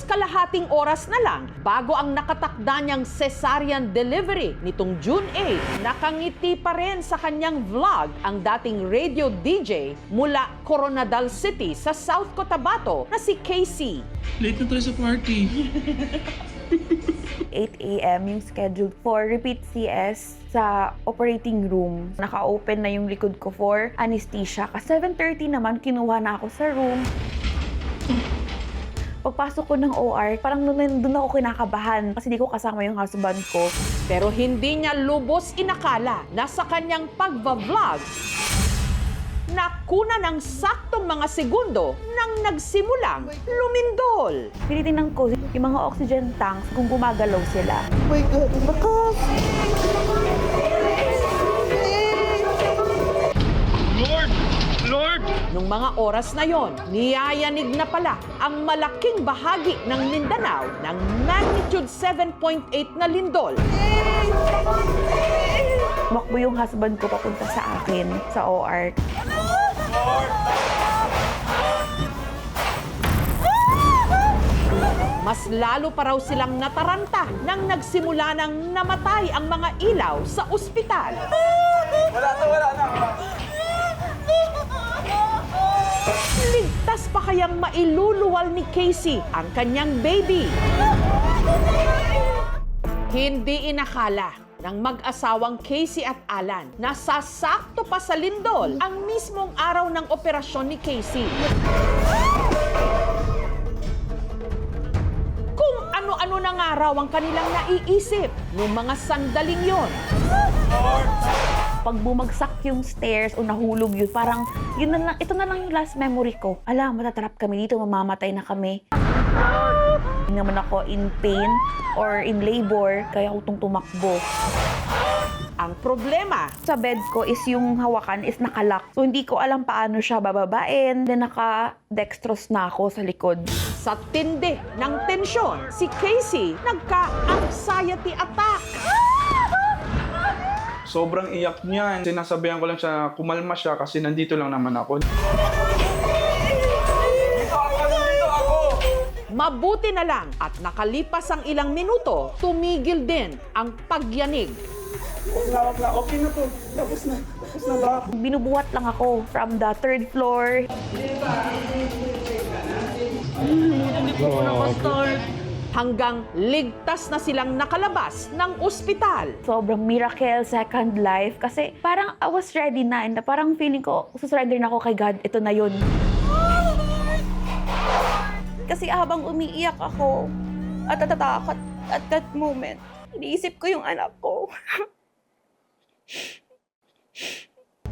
halos kalahating oras na lang bago ang nakatakda niyang cesarean delivery nitong June 8, nakangiti pa rin sa kanyang vlog ang dating radio DJ mula Coronadal City sa South Cotabato na si Casey. Late na tayo sa party. 8 a.m. yung scheduled for repeat CS sa operating room. Naka-open na yung likod ko for anesthesia. Kasi 7:30 naman, kinuha na ako sa room. Pagpasok ko ng OR, parang doon ako kinakabahan kasi di ko kasama yung husband ko. Pero hindi niya lubos inakala na sa kanyang pagva-vlog, nakuna ng saktong mga segundo nang nagsimulang lumindol. Tinitingnan ko yung mga oxygen tanks kung gumagalaw sila. Oh my God, bakas! Lord! Nung mga oras na yon, niyayanig na pala ang malaking bahagi ng Mindanao ng magnitude 7.8 na lindol. Tumakbo yung husband ko papunta sa akin sa OR. Mas lalo pa raw silang nataranta nang nagsimula nang namatay ang mga ilaw sa ospital. Wala na! Ligtas pa kayang mailuluwal ni Casey ang kanyang baby? Hindi inakala ng mag-asawang Casey at Alan na sasakto pa sa lindol ang mismong araw ng operasyon ni Casey. Kung ano-ano na nga raw ang kanilang naiisip noong mga sandaling yon. Pag bumagsak yung stairs o nahulog yun, parang yun na lang, ito na lang yung last memory ko. Ala, matatrap kami dito, mamamatay na kami. Hindi naman ako in pain or in labor, kaya ako tumakbo. Ang problema, Sa bed ko is yung hawakan is nakalock. So hindi ko alam paano siya bababain. Then naka-dextrose na ako sa likod. sa tindi ng tensyon, si Casey nagka-anxiety attack. Sobrang iyak niyan. Sinasabihan ko lang siya, kumalma siya kasi nandito lang naman ako. Mabuti na lang at nakalipas ang ilang minuto, tumigil din ang pagyanig. Wag na. Okay na to. Tapos na ba? Binubuhat lang ako from the 3rd floor. Hanggang ligtas na silang nakalabas ng ospital. Sobrang miracle, second life. Kasi parang I was ready na. And parang feeling ko, susurrender na ako kay God. Ito na yun. Kasi habang umiiyak ako at natatakot at that moment, iniisip ko yung anak ko.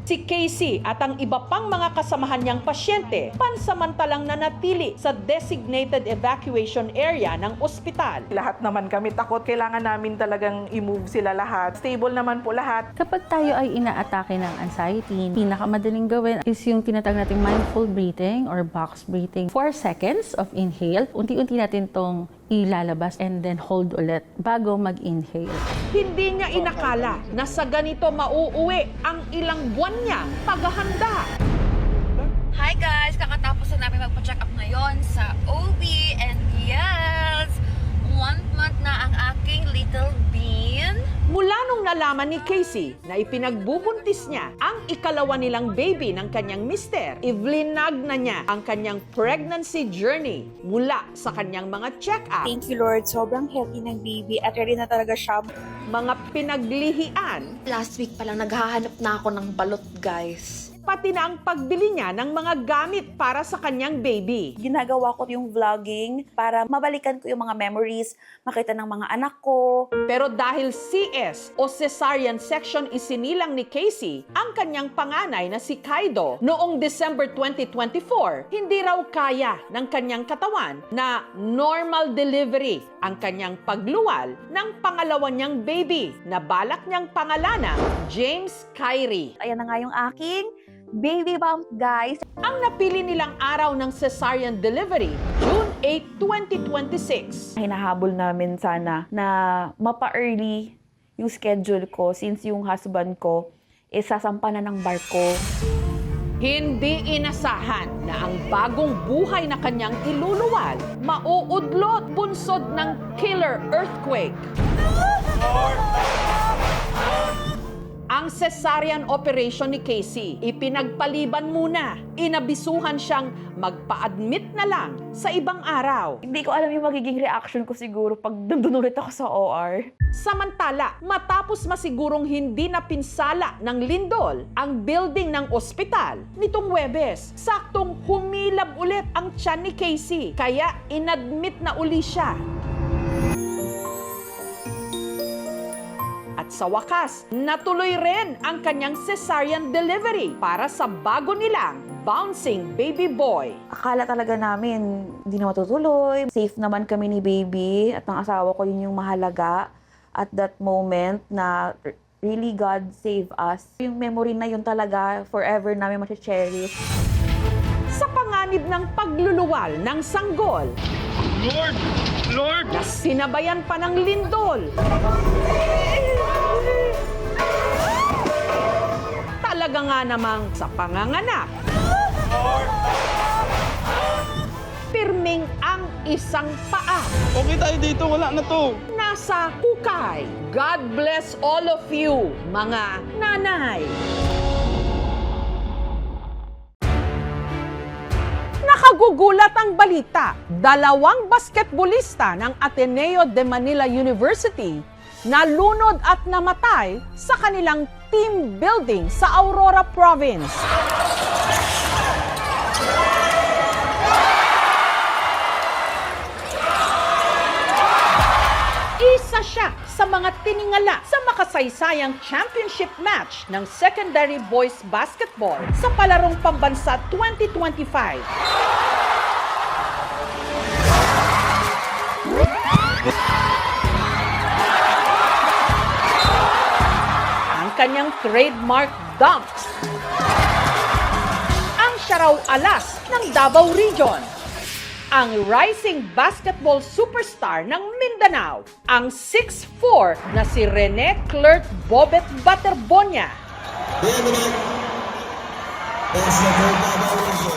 Si Casey at ang iba pang mga kasamahan niyang pasyente pansamantalang nanatili sa designated evacuation area ng ospital. Lahat naman kami takot. Kailangan namin talagang i-move sila lahat. Stable naman po lahat. Kapag tayo ay inaatake ng anxiety, pinakamadaling gawin is yung tinatawag nating mindful breathing or box breathing. 4 seconds of inhale, unti-unti natin tong ilalabas and then hold ulit bago mag-inhale. Hindi niya inakala na sa ganito mauuwi ang ilang buwan niyang paghahanda. Hi guys! Kakatapos na namin magpa-check up ngayon sa OB and yes! 1 month na ang aking little bean. Mula nung nalaman ni Casey na ipinagbubuntis niya ang ikalawa nilang baby ng kanyang mister, ivlinag na niya ang kanyang pregnancy journey mula sa kanyang mga check-up, Thank you, Lord. Sobrang healthy ng baby at ready na talaga siya. mga pinaglihian, Last week pa lang naghahanap na ako ng balot, guys. pati na ang pagbili niya ng mga gamit para sa kanyang baby. Ginagawa ko yung vlogging para mabalikan ko yung mga memories, makita ng mga anak ko. Pero dahil CS o cesarean section isinilang ni Casey ang kanyang panganay na si Kaido noong December 2024, hindi raw kaya ng kanyang katawan na normal delivery ang kanyang pagluwal ng pangalawa niyang baby na balak niyang pangalanang James Kyrie. Ayan na nga yung aking baby bump, guys. Ang napili nilang araw ng cesarean delivery, June 8, 2026. Hinahabol namin sana na mapa-early yung schedule ko since yung husband ko is sasampa na ng barko. Hindi inasahan na ang bagong buhay na kanyang iluluwal mauudlot bunsod ng killer earthquake. Ang cesarean operation ni Casey, ipinagpaliban muna. Inabisuhan siyang magpa-admit na lang sa ibang araw. Hindi ko alam yung magiging reaction ko siguro pag nandun ulit ako sa OR. Samantala, matapos masigurong hindi napinsala ng lindol ang building ng ospital, nitong Huwebes, saktong humilab ulit ang tiyan ni Casey. Kaya inadmit na uli siya. At sa wakas, natuloy rin ang kanyang cesarean delivery para sa bago nilang bouncing baby boy. Akala talaga namin hindi na matutuloy. Safe naman kami ni baby at ng asawa ko, yun yung mahalaga at that moment na really God save us. Yung memory na yun talaga forever namin ma-cherish. Sa panganib ng pagluluwal ng sanggol, Lord! Na sinabayan pa ng lindol. Talaga nga namang sa panganganak, pirming ang isang paa. Okay tayo dito, wala na to. Nasa hukay. God bless all of you, mga nanay. Nakagugulat ang balita. 2 basketbolista ng Ateneo de Manila University nalunod at namatay sa kanilang team building sa Aurora Province. Isa siya sa mga tiningala sa makasaysayang championship match ng secondary boys basketball sa Palarong Pambansa 2025. Ang kanyang trademark dunks. Ang siya raw alas ng Davao Region. Ang rising basketball superstar ng Mindanao, ang 6'4" na si Rene Clerk Bobet Baterbonia.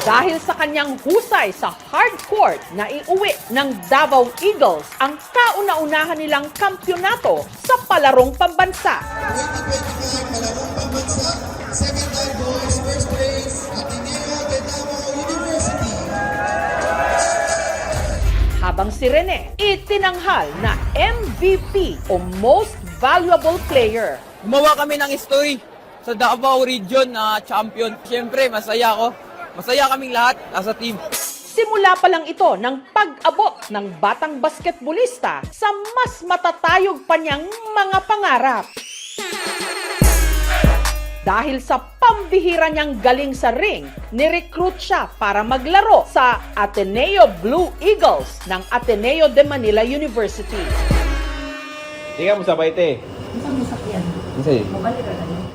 Dahil sa kanyang husay sa hardcourt na iuwi ng Davao Eagles ang kauna-unahan nilang kampyonato sa Palarong Pambansa. 2025 Palarong Pambansa, second-time boys, first place, Ateneo de Davao University. Habang si Rene itinanghal na MVP o Most Valuable Player. Gumawa kami ng history sa Davao Region na champion. Siyempre, masaya ako. Masaya kaming lahat as a team. Simula pa lang ito ng pag-abot ng batang basketbolista sa mas matatayog pa niyang mga pangarap. Dahil sa pambihira niyang galing sa ring, nirecruit siya para maglaro sa Ateneo Blue Eagles ng Ateneo de Manila University. Hindi ka mo sabay, te.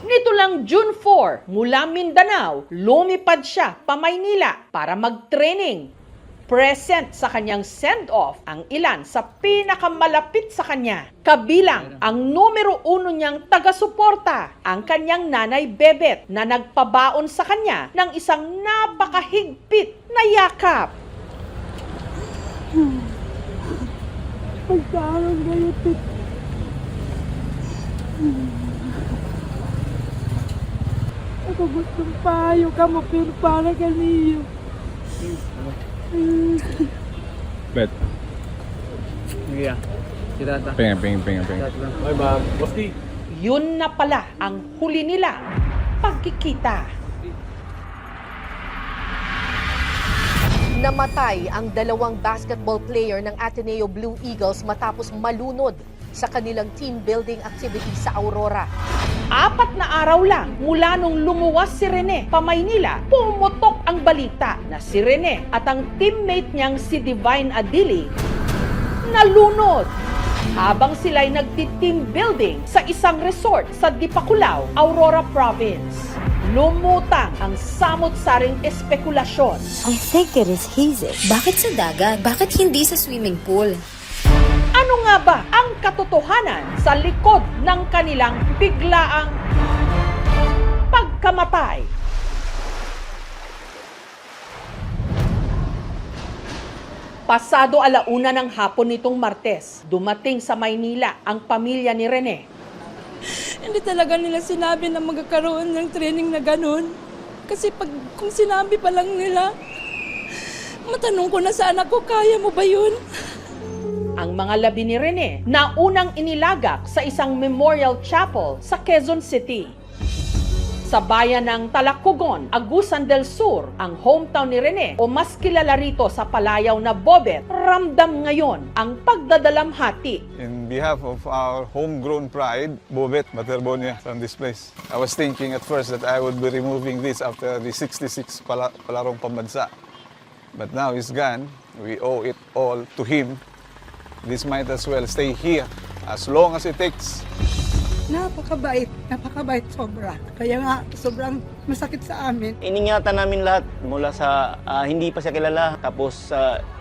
Nito lang June 4, mula Mindanao, lumipad siya pa Maynila para mag-training. Present sa kanyang send-off ang ilan sa pinakamalapit sa kanya. Kabilang ang numero 1 niyang taga-suporta, ang kanyang nanay Bebet na nagpabaon sa kanya ng isang napakahigpit na yakap. Ako gustong payo ka mo, pero para ganiyo. Bet. Sige, kita. Pengen. Ay, ma'am. Bosti. Yun na pala ang huli nila, pagkikita. Namatay ang 2 basketball player ng Ateneo Blue Eagles matapos malunod sa kanilang team building activity sa Aurora. 4 na araw lang mula nung lumuwas si Rene pa Maynila, pumutok ang balita na si Rene at ang teammate niyang si Divine Adili nalunod habang sila'y nagti-team building sa isang resort sa Dipakulaw, Aurora Province. Lumutang ang samot-saring espekulasyon. I think it is hazy. Bakit sa dagat? Bakit hindi sa swimming pool? Ano nga ba ang katotohanan sa likod ng kanilang biglaang pagkamatay? Pasado 1:00 ng hapon nitong Martes, dumating sa Maynila ang pamilya ni Rene. Hindi talaga nila sinabi na magkakaroon ng training na ganun. Kasi kung sinabi pa lang nila, matanong ko na sa anak ko, kaya mo ba yun? Ang mga labi ni Rene na unang inilagak sa isang memorial chapel sa Quezon City. Sa bayan ng Talacugon, Agusan del Sur, ang hometown ni Rene o mas kilala rito sa palayaw na Bobet, ramdam ngayon ang pagdadalamhati. In behalf of our homegrown pride, Bobet, Materbonia, from this place. I was thinking at first that I would be removing this after the 66 palarong pambansa. But now he's gone. We owe it all to him. This might as well stay here as long as it takes. Napakabait sobra. Kaya nga, sobrang masakit sa amin. Iningatan namin lahat mula sa hindi pa siya kilala, tapos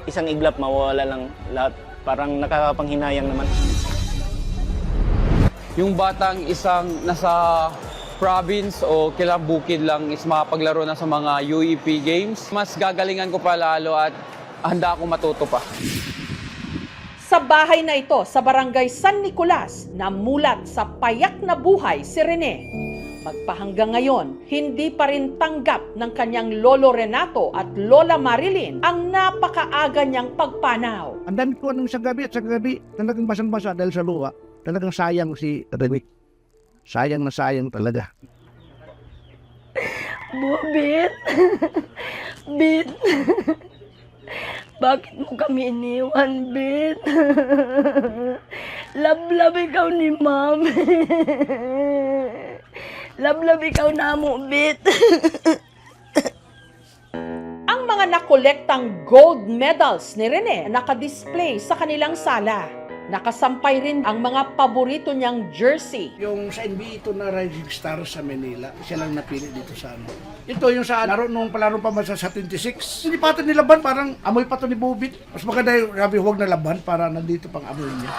isang iglap mawawala lang lahat. Parang nakakapanghinayang naman. Yung batang isang nasa province o kilang bukid lang is makapaglaro na sa mga UEP games, mas gagalingan ko pa lalo at handa akong matuto pa. Sa bahay na ito sa barangay San Nicolas, namulat sa payak na buhay si Rene. Magpahanggang ngayon, hindi pa rin tanggap ng kanyang lolo Renato at lola Marilyn ang napakaaga niyang pagpanaw. Ang dami ko nung sa gabi talagang basang-basa dahil sa luha. Talagang sayang si Rene. Sayang na sayang talaga. Bobet! Bit! Bakit mo kami iniwan, Bit? Lablab ikaw ni Ma'am. Lablab ikaw na mo, Bit. Ang mga nakolektang gold medals ni Rene nakadisplay sa kanilang sala. Nakasampay rin ang mga paborito niyang jersey. Yung sa NBA ito na Rising Star sa Manila, siya lang napili dito sa ano. Ito yung sa laro nung palarong pambansa sa 26. Hindi pa ito nilaban, parang amoy pa ito ni Bobit. Mas maganda yung sabi, huwag na laban para nandito pang amoy niya.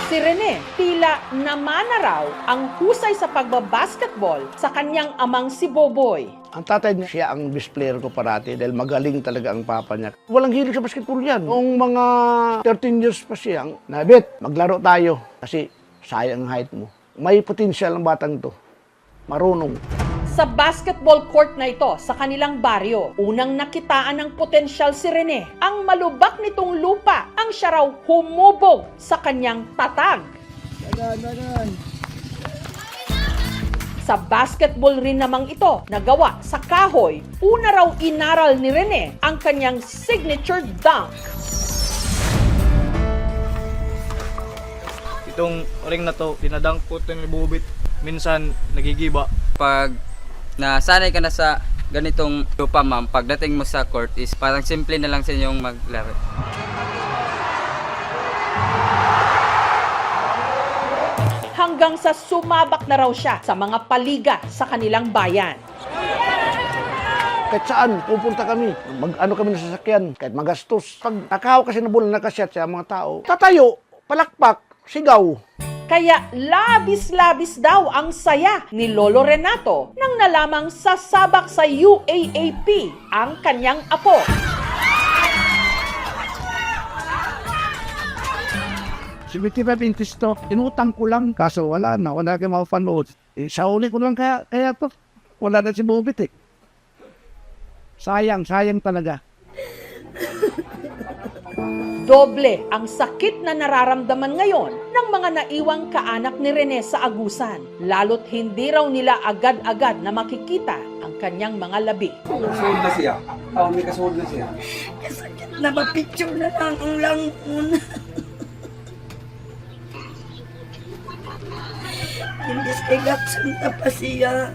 Si Rene, tila naman na raw ang husay sa pagbabasketball sa kanyang amang si Boboy. Ang tatay niya, siya ang best player ko parati dahil magaling talaga ang papa niya. Walang hilig sa basketball yan. Noong mga 13 years pa siyang, Nabit, maglaro tayo kasi sayang ang height mo. May potensyal ang batang to. Marunong. Sa basketball court na ito sa kanilang baryo, unang nakitaan ng potensyal si Rene. Ang malubak nitong lupa ang siya raw humubog sa kanyang tatag. Sa basketball rin namang ito, nagawa sa kahoy, una raw inaral ni Rene ang kanyang signature dunk. Itong ring na to, dinadunk po ito ni Bobit. Minsan, nagigiba. Pag nasanay ka na sa ganitong lupa, ma'am, pagdating mo sa court is parang simple na lang sa inyong maglaro. Hanggang sa sumabak na raw siya sa mga paliga sa kanilang bayan. Kahit saan, pupunta kami. Mag-ano kami na sasakyan, kahit magastos. Pag nakahaw kasi na bola, nakasyat sa mga tao, tatayo, palakpak, sigaw. Kaya labis-labis daw ang saya ni Lolo Renato nang nalamang sasabak sa UAAP ang kanyang apo. Si 55 inches to, inutang ko lang. Kaso wala kayo mapapanood. Sa uli ko lang kaya to. Wala na si Bobit eh. Sayang talaga. Doble ang sakit na nararamdaman ngayon ng mga naiwang kaanak ni Rene sa Agusan. Lalo't hindi raw nila agad-agad na makikita ang kanyang mga labi. Kasuhod na siya. May kasuhod na siya. Kasakit na mapicture na lang ang langkon. Imbis kay Gatson na pa siya.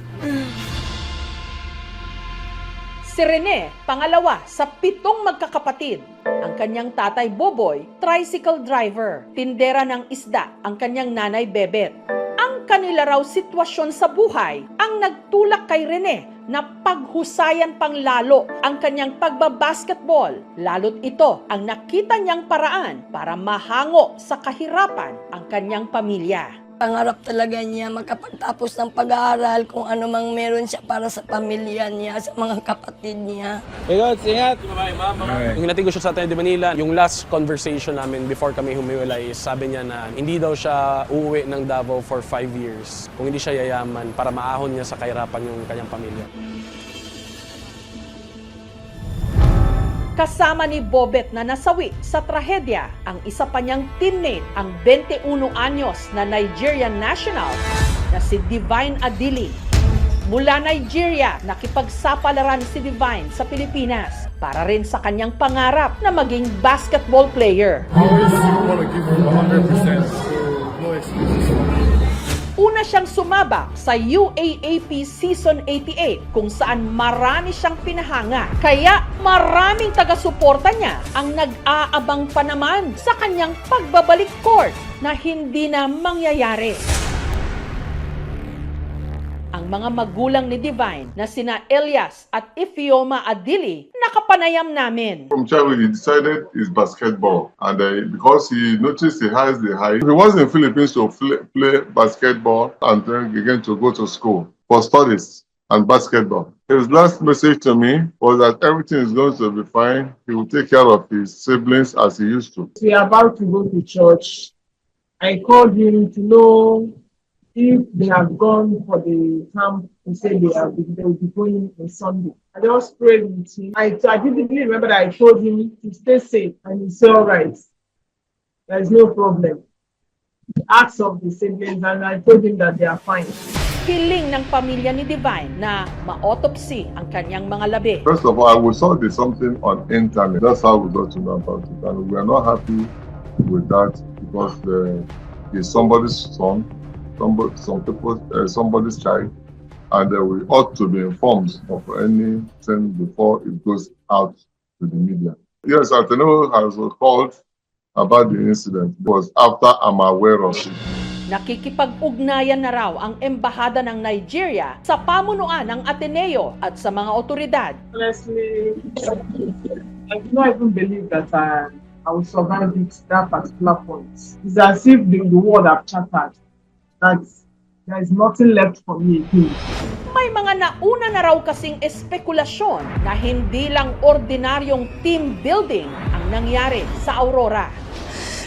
Si Rene, pangalawa sa 7 magkakapatid. Ang kanyang tatay Boboy, tricycle driver. Tindera ng isda ang kanyang nanay Bebet. Ang kanila raw sitwasyon sa buhay ang nagtulak kay Rene na paghusayan pang lalo ang kanyang pagbabasketball. Lalo't ito ang nakita niyang paraan para mahango sa kahirapan ang kanyang pamilya. Pangarap talaga niya makapagtapos ng pag-aaral kung ano mang meron siya para sa pamilya niya, sa mga kapatid niya. Hey guys, ingat! Nung hinatid ko siya sa Ateneo de Manila, yung last conversation namin before kami humiwalay, sabi niya na hindi daw siya uuwi ng Davao for 5 years kung hindi siya yayaman para maahon niya sa kahirapan yung kanyang pamilya. Kasama ni Bobet na nasawi sa trahedya ang isa pa niyang teammate, ang 21 anyos na Nigerian national na si Divine Adili. Mula Nigeria, nakipagsapalaran si Divine sa Pilipinas para rin sa kanyang pangarap na maging basketball player. Always want to give 100%, so no excuses. Una siyang sumabak sa UAAP Season 88 kung saan marami siyang pinahanga. Kaya maraming taga-suporta niya ang nag-aabang pa naman sa kanyang pagbabalik court na hindi na mangyayari. Ang mga magulang ni Divine na sina Elias at Ifioma Adili nakapanayam namin. From childhood, he decided is basketball, and because he noticed he has the height, he was in the Philippines to play basketball and then again to go to school for studies and basketball. His last message to me was that everything is going to be fine. He will take care of his siblings as he used to. We are about to go to church. I called him to know if they have gone for the camp. He said they will be going on Sunday. I just prayed with him. I didn't remember that I told him to stay safe, and he said, all right, there is no problem. He asked of the siblings, and I told him that they are fine. Hiling ng pamilya ni Divine na ma-autopsy ang kanyang mga labi. First of all, we saw there's something on internet. That's how we got to know about it, and we are not happy with that because he's somebody's son. Somebody's child, and we ought to be informed of anything before it goes out to the media. Yes, Ateneo has called about the incident. It was after I'm aware of it. Nakikipag-ugnayan na raw ang embahada ng Nigeria sa pamunuan ng Ateneo at sa mga otoridad. Honestly, I do not even believe that I will survive that particular point. It's as if the world have shattered. That there is nothing left for me again. May mga nauna na raw kasing espekulasyon na hindi lang ordinaryong team building ang nangyari sa Aurora.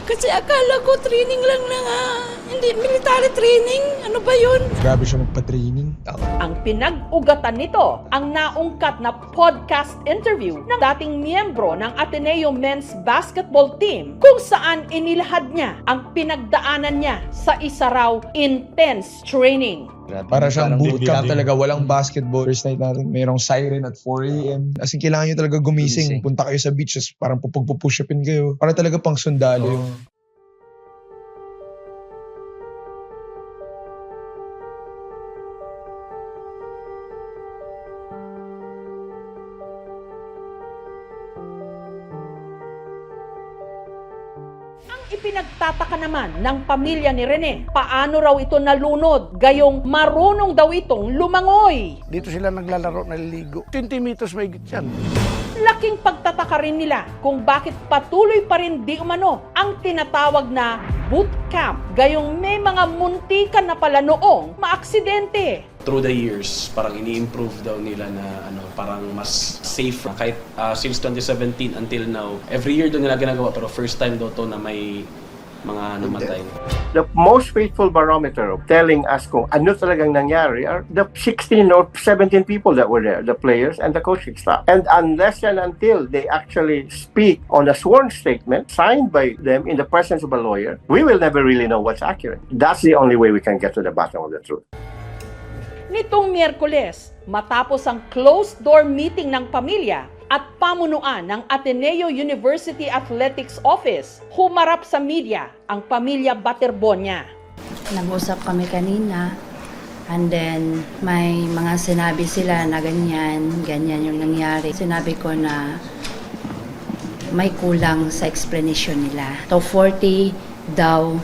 Kasi akala ko training lang na nga. Hindi military training. Ano ba yun? Grabe siya magpa-training. Ang pinag-ugatan nito ang naungkat na podcast interview ng dating miyembro ng Ateneo Men's Basketball Team kung saan inilahad niya ang pinagdaanan niya sa isa raw intense training. Para siyang bootcamp talaga, walang basketball. First night natin, mayroong siren at 4 a.m. As in, kailangan nyo talaga gumising. Punta kayo sa beach, parang pupag-push-upin kayo. Para talaga pang sundalo yung... Ipinagtataka naman ng pamilya ni Rene, paano raw ito nalunod, gayong marunong daw itong lumangoy. Dito sila naglalaro, naliligo. 20 meters may yan. Laking pagtataka rin nila kung bakit patuloy pa rin di umano ang tinatawag na bootcamp, gayong may mga muntikan na pala noong maaksidente. Through the years, parang ini-improve daw nila na parang mas safe. Kahit since 2017 until now, every year daw nila ginagawa pero first time daw to na may mga namatay. The most faithful barometer of telling us kung ano talagang nangyari are the 16 or 17 people that were there, the players and the coaching staff. And unless and until they actually speak on a sworn statement signed by them in the presence of a lawyer, we will never really know what's accurate. That's the only way we can get to the bottom of the truth. Nitong Miyerkules, matapos ang closed-door meeting ng pamilya at pamunuan ng Ateneo University Athletics Office, humarap sa media ang pamilya Baterbonia. Nag-usap kami kanina and then may mga sinabi sila na ganyan yung nangyari. Sinabi ko na may kulang sa explanation nila. So 40 daw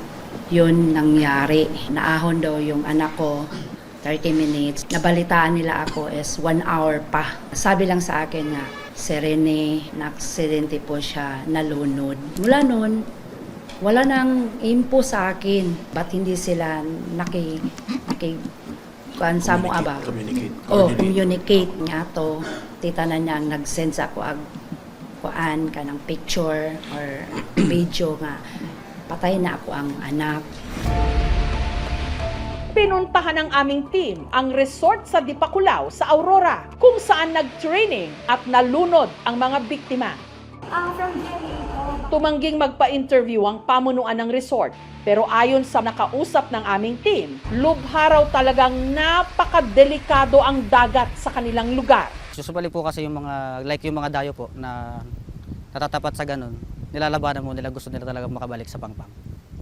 yun nangyari. Naahon daw yung anak ko 30 minutes. Nabalitaan nila ako is 1 hour pa. Sabi lang sa akin na si Rene, na-aksidente po siya, nalunod. Mula noon, Wala nang info sa akin. Ba't hindi sila kuan sa mo aba? Communicate nga to. Tita na niya nag-send sa ako kuan kanang picture or video nga patay na ako ang anak. Pinuntahan ng aming team ang resort sa Dipakulaw sa Aurora kung saan nag-training at nalunod ang mga biktima. Tumangging magpa-interview ang pamunuan ng resort pero ayon sa nakausap ng aming team, lubha raw talagang napakadelikado ang dagat sa kanilang lugar. Susupali po kasi yung mga dayo po na natatapat sa ganun. Nilalabanan mo nila, gusto nila talaga makabalik sa pangpang.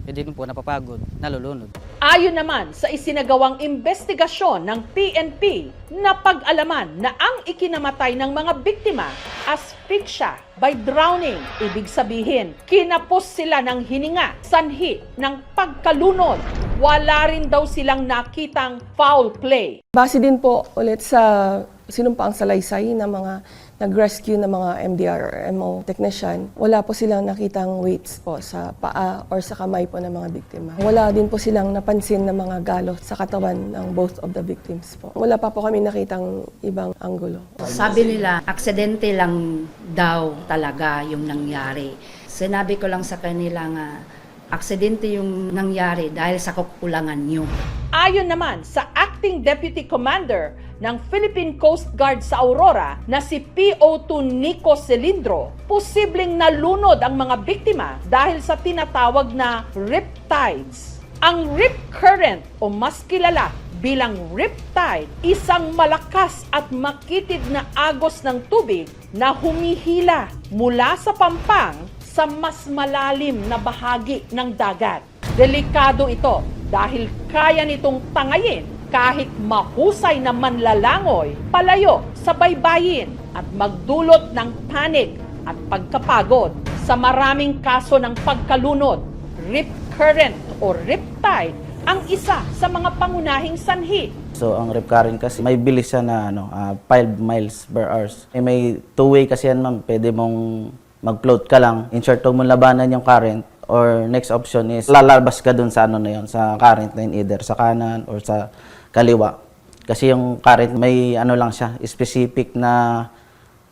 Hindi po napapagod, nalulunod. Ayon naman sa isinagawang investigasyon ng PNP, napag-alaman na ang ikinamatay ng mga biktima asphyxia by drowning. Ibig sabihin, kinapos sila ng hininga, sanhi ng pagkalunod. Wala rin daw silang nakitang foul play. Base din po ulit sa sinumpaang salaysay ng mga nag-rescue ng mga MDR or MO technician, wala po silang nakitang weights po sa paa or sa kamay po ng mga biktima. Wala din po silang napansin na mga galot sa katawan ng both of the victims po. Wala pa po kami nakitang ibang anggulo. Sabi nila, aksidente lang daw talaga yung nangyari. Sinabi ko lang sa kanila nga, aksidente yung nangyari dahil sa kakulangan nyo. Ayon naman sa Acting Deputy Commander ng Philippine Coast Guard sa Aurora na si PO2 Nico Cilindro, posibleng nalunod ang mga biktima dahil sa tinatawag na riptides. Ang rip current o mas kilala bilang riptide, isang malakas at makitid na agos ng tubig na humihila mula sa pampang sa mas malalim na bahagi ng dagat. Delikado ito dahil kaya nitong tangayin kahit mahusay na manlalangoy palayo sa baybayin at magdulot ng panic at pagkapagod. Sa maraming kaso ng pagkalunod, rip current o riptide ang isa sa mga pangunahing sanhi. So ang rip current kasi may bilis siya na 5 miles per hour. May two-way kasi yan ma'am, pwede mong mag-float ka lang, in short mo labanan yung current, or next option is lalabas ka dun sa sa current na yun, either sa kanan or sa kaliwa. Kasi yung current may lang siya, specific na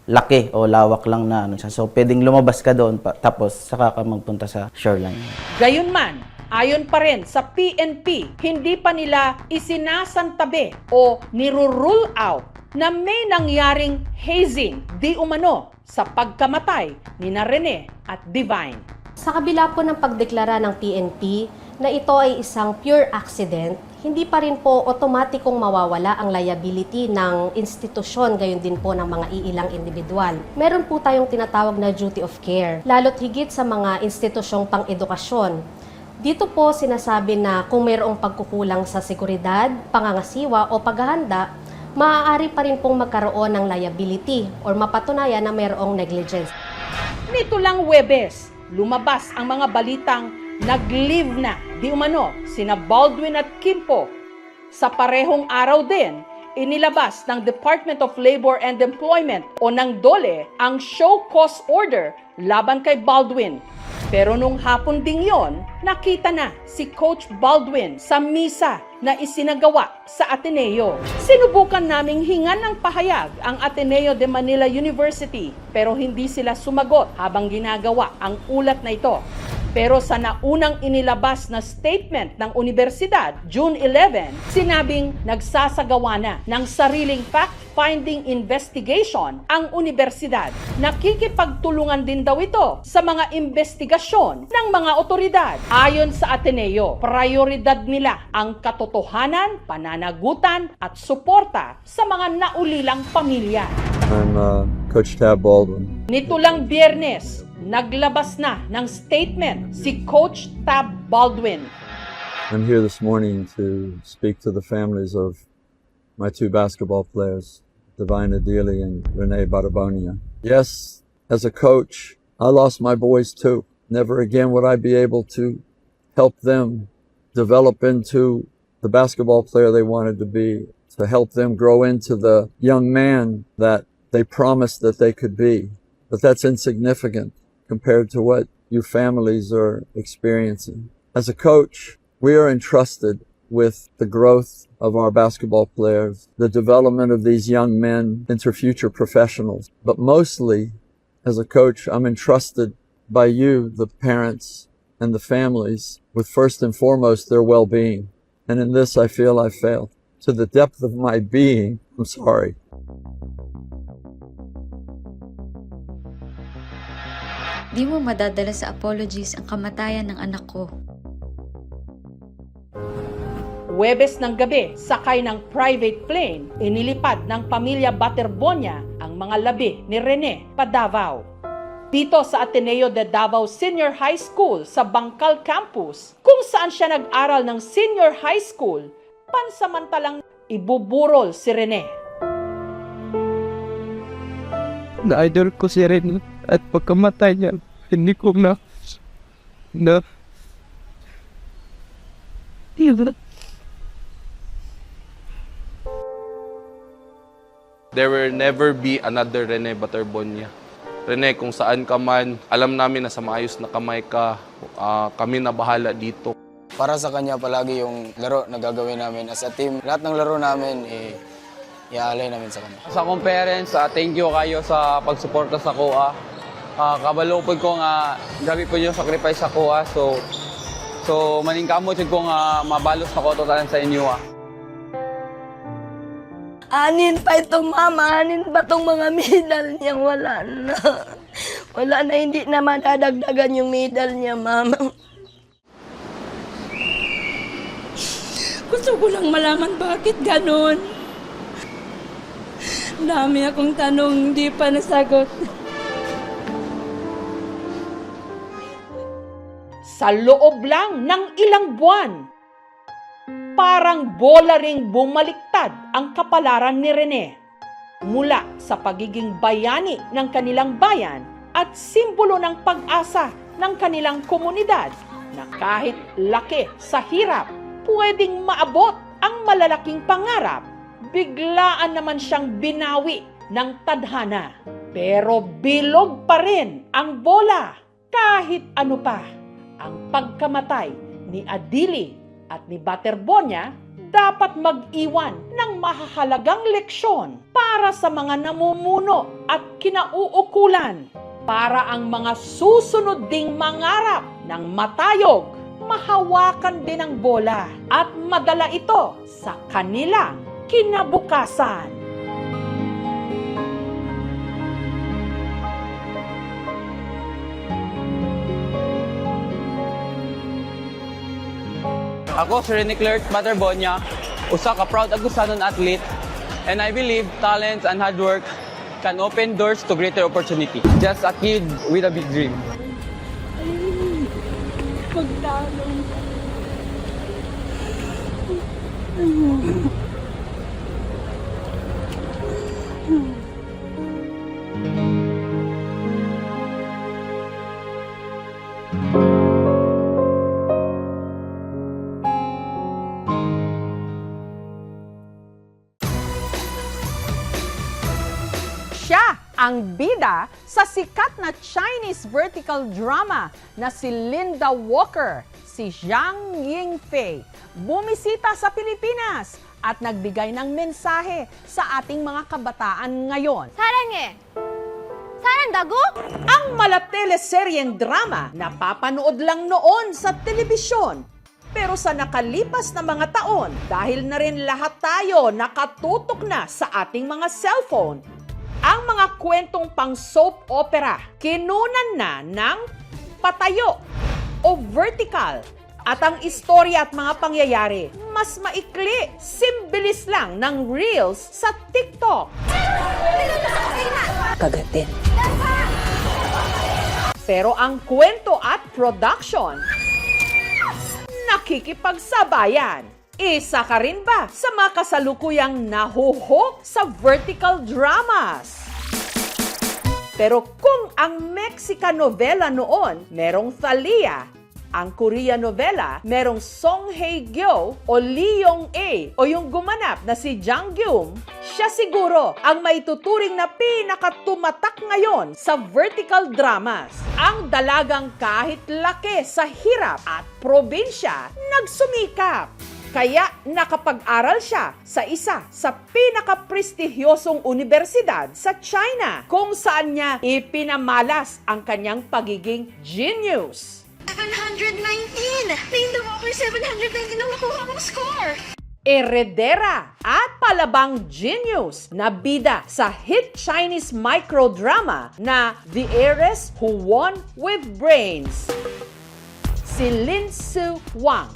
laki o lawak lang na siya. So pwedeng lumabas ka doon tapos saka ka magpunta sa shoreline. Gayunman, ayon pa rin sa PNP, hindi pa nila isinasantabi o nirurule out na may nangyaring hazing di umano sa pagkamatay ni Rene at Divine. Sa kabila po ng pagdeklara ng PNP na ito ay isang pure accident, hindi pa rin po otomatikong mawawala ang liability ng institusyon, gayon din po ng mga iilang individual. Meron po tayong tinatawag na duty of care, lalo't higit sa mga institusyong pang-edukasyon. Dito po sinasabi na kung mayroong pagkukulang sa seguridad, pangangasiwa o paghahanda, maaari pa rin pong magkaroon ng liability or mapatunayan na mayroong negligence. Nito lang Huwebes, lumabas ang mga balitang nag-leave na di umano sina Baldwin at Kimpo. Sa parehong araw din, inilabas ng Department of Labor and Employment o ng DOLE ang show cause order laban kay Baldwin. Pero nung hapon ding yon, nakita na si Coach Baldwin sa misa na isinagawa sa Ateneo. Sinubukan naming hingan ng pahayag ang Ateneo de Manila University pero hindi sila sumagot habang ginagawa ang ulat na ito. Pero sa naunang inilabas na statement ng universidad, June 11, sinabing nagsasagawa na ng sariling fact-finding investigation ang universidad. Nakikipagtulungan din daw ito sa mga investigasyon ng mga otoridad. Ayon sa Ateneo, prioridad nila ang katotohanan, pananagutan at suporta sa mga naulilang pamilya. I'm Coach Tab Baldwin. Nito lang Biyernes, naglabas na ng statement si Coach Tab Baldwin. I'm here this morning to speak to the families of my two basketball players, Divine Adili and Rene Barbonia. Yes, as a coach, I lost my boys too. Never again would I be able to help them develop into the basketball player they wanted to be, to help them grow into the young man that they promised that they could be. But that's insignificant compared to what you families are experiencing. As a coach, we are entrusted with the growth of our basketball players, the development of these young men into future professionals. But mostly, as a coach, I'm entrusted by you, the parents and the families, with first and foremost their well-being. And in this, I feel I failed. To the depth of my being, I'm sorry. Di mo madadala sa apologies ang kamatayan ng anak ko. Huwebes ng gabi, sakay ng private plane, inilipad ng pamilya Baterbonia ang mga labi ni Rene pa Davao. Dito sa Ateneo de Davao Senior High School sa Bangkal Campus, kung saan siya nag-aral ng senior high school, pansamantalang ibuburol si Rene. Na-idol ko si Rene at pagkamatay niya, hindi ko na There will never be another Rene Baterbonia. Rene, kung saan ka man, alam namin na sa maayos na kamay ka, kami na bahala dito. Para sa kanya palagi yung laro na gagawin namin as a team. Lahat ng laro namin, iaalay namin sa kanya. Sa akong parents, thank you kayo sa pagsuporta sa kuha. Kabalupod ko nga, grabe po yung sacrifice sa kuha. So maningkamot ko nga mabalos na ko totalan sa inyo. Anin pa itong mama, anin ba itong mga medal niya? Wala na. Wala na, hindi na madadagdagan yung medal niya, mama. Gusto ko lang malaman bakit ganon. Dami akong tanong, hindi pa nasagot. Sa loob lang ng ilang buwan, parang bola ring bumaliktad ang kapalaran ni Rene. Mula sa pagiging bayani ng kanilang bayan at simbolo ng pag-asa ng kanilang komunidad na kahit laki sa hirap, pwedeng maabot ang malalaking pangarap, biglaan naman siyang binawi ng tadhana. Pero bilog pa rin ang bola kahit ano pa. Ang pagkamatay ni Adili at ni Baterbonia dapat mag-iwan ng mahahalagang leksyon para sa mga namumuno at kinauukulan, para ang mga susunod ding mangarap ng matayog mahawakan din ang bola at madala ito sa kanilang kinabukasan. Ako si Rene Clerk Baterbonia, usa ka proud Agusanon athlete, and I believe talent and hard work can open doors to greater opportunity. Just a kid with a big dream. Pagdalong. Siya ang bida sa sikat na Chinese vertical drama na si Linda Walker, si Zhang Yingfei. Bumisita sa Pilipinas at nagbigay ng mensahe sa ating mga kabataan ngayon. 사랑해. 사랑다고? Ang malateleseryeng drama na papanood lang noon sa telebisyon. Pero sa nakalipas na mga taon, dahil na rin lahat tayo nakatutok na sa ating mga cellphone, ang mga kwentong pang soap opera kinunan na ng patayo o vertical, at ang istorya at mga pangyayari mas maikli, simbilis lang ng reels sa TikTok. Kagatin. Pero ang kwento at production, nakikipagsabayan. Isa ka rin ba sa mga kasalukuyang nahuhok sa vertical dramas? Pero kung ang Mexican novela noon merong Thalia, Ang Korean novela, merong Song Hye-kyo o Lee Yong-a o yung gumanap na si Jang Gyum, siya siguro ang maituturing na pinakatumatak ngayon sa vertical dramas. Ang dalagang kahit laki sa hirap at probinsya, nagsumikap. Kaya nakapag-aral siya sa isa sa pinaka-prestigyosong universidad sa China, kung saan niya ipinamalas ang kanyang pagiging genius. 719! Linda Walker, 719 ang nakuha mong score! Heredera at palabang genius na bida sa hit Chinese microdrama na The Heiress Who Won with Brains. Si Lin Su Wang,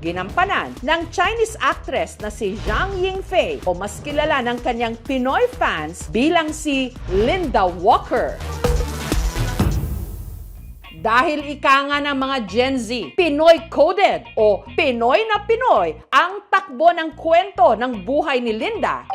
ginampanan ng Chinese actress na si Zhang Yingfei o mas kilala ng kanyang Pinoy fans bilang si Linda Walker. Dahil ika nga ng mga Gen Z, Pinoy-coded o Pinoy na Pinoy ang takbo ng kwento ng buhay ni Linda.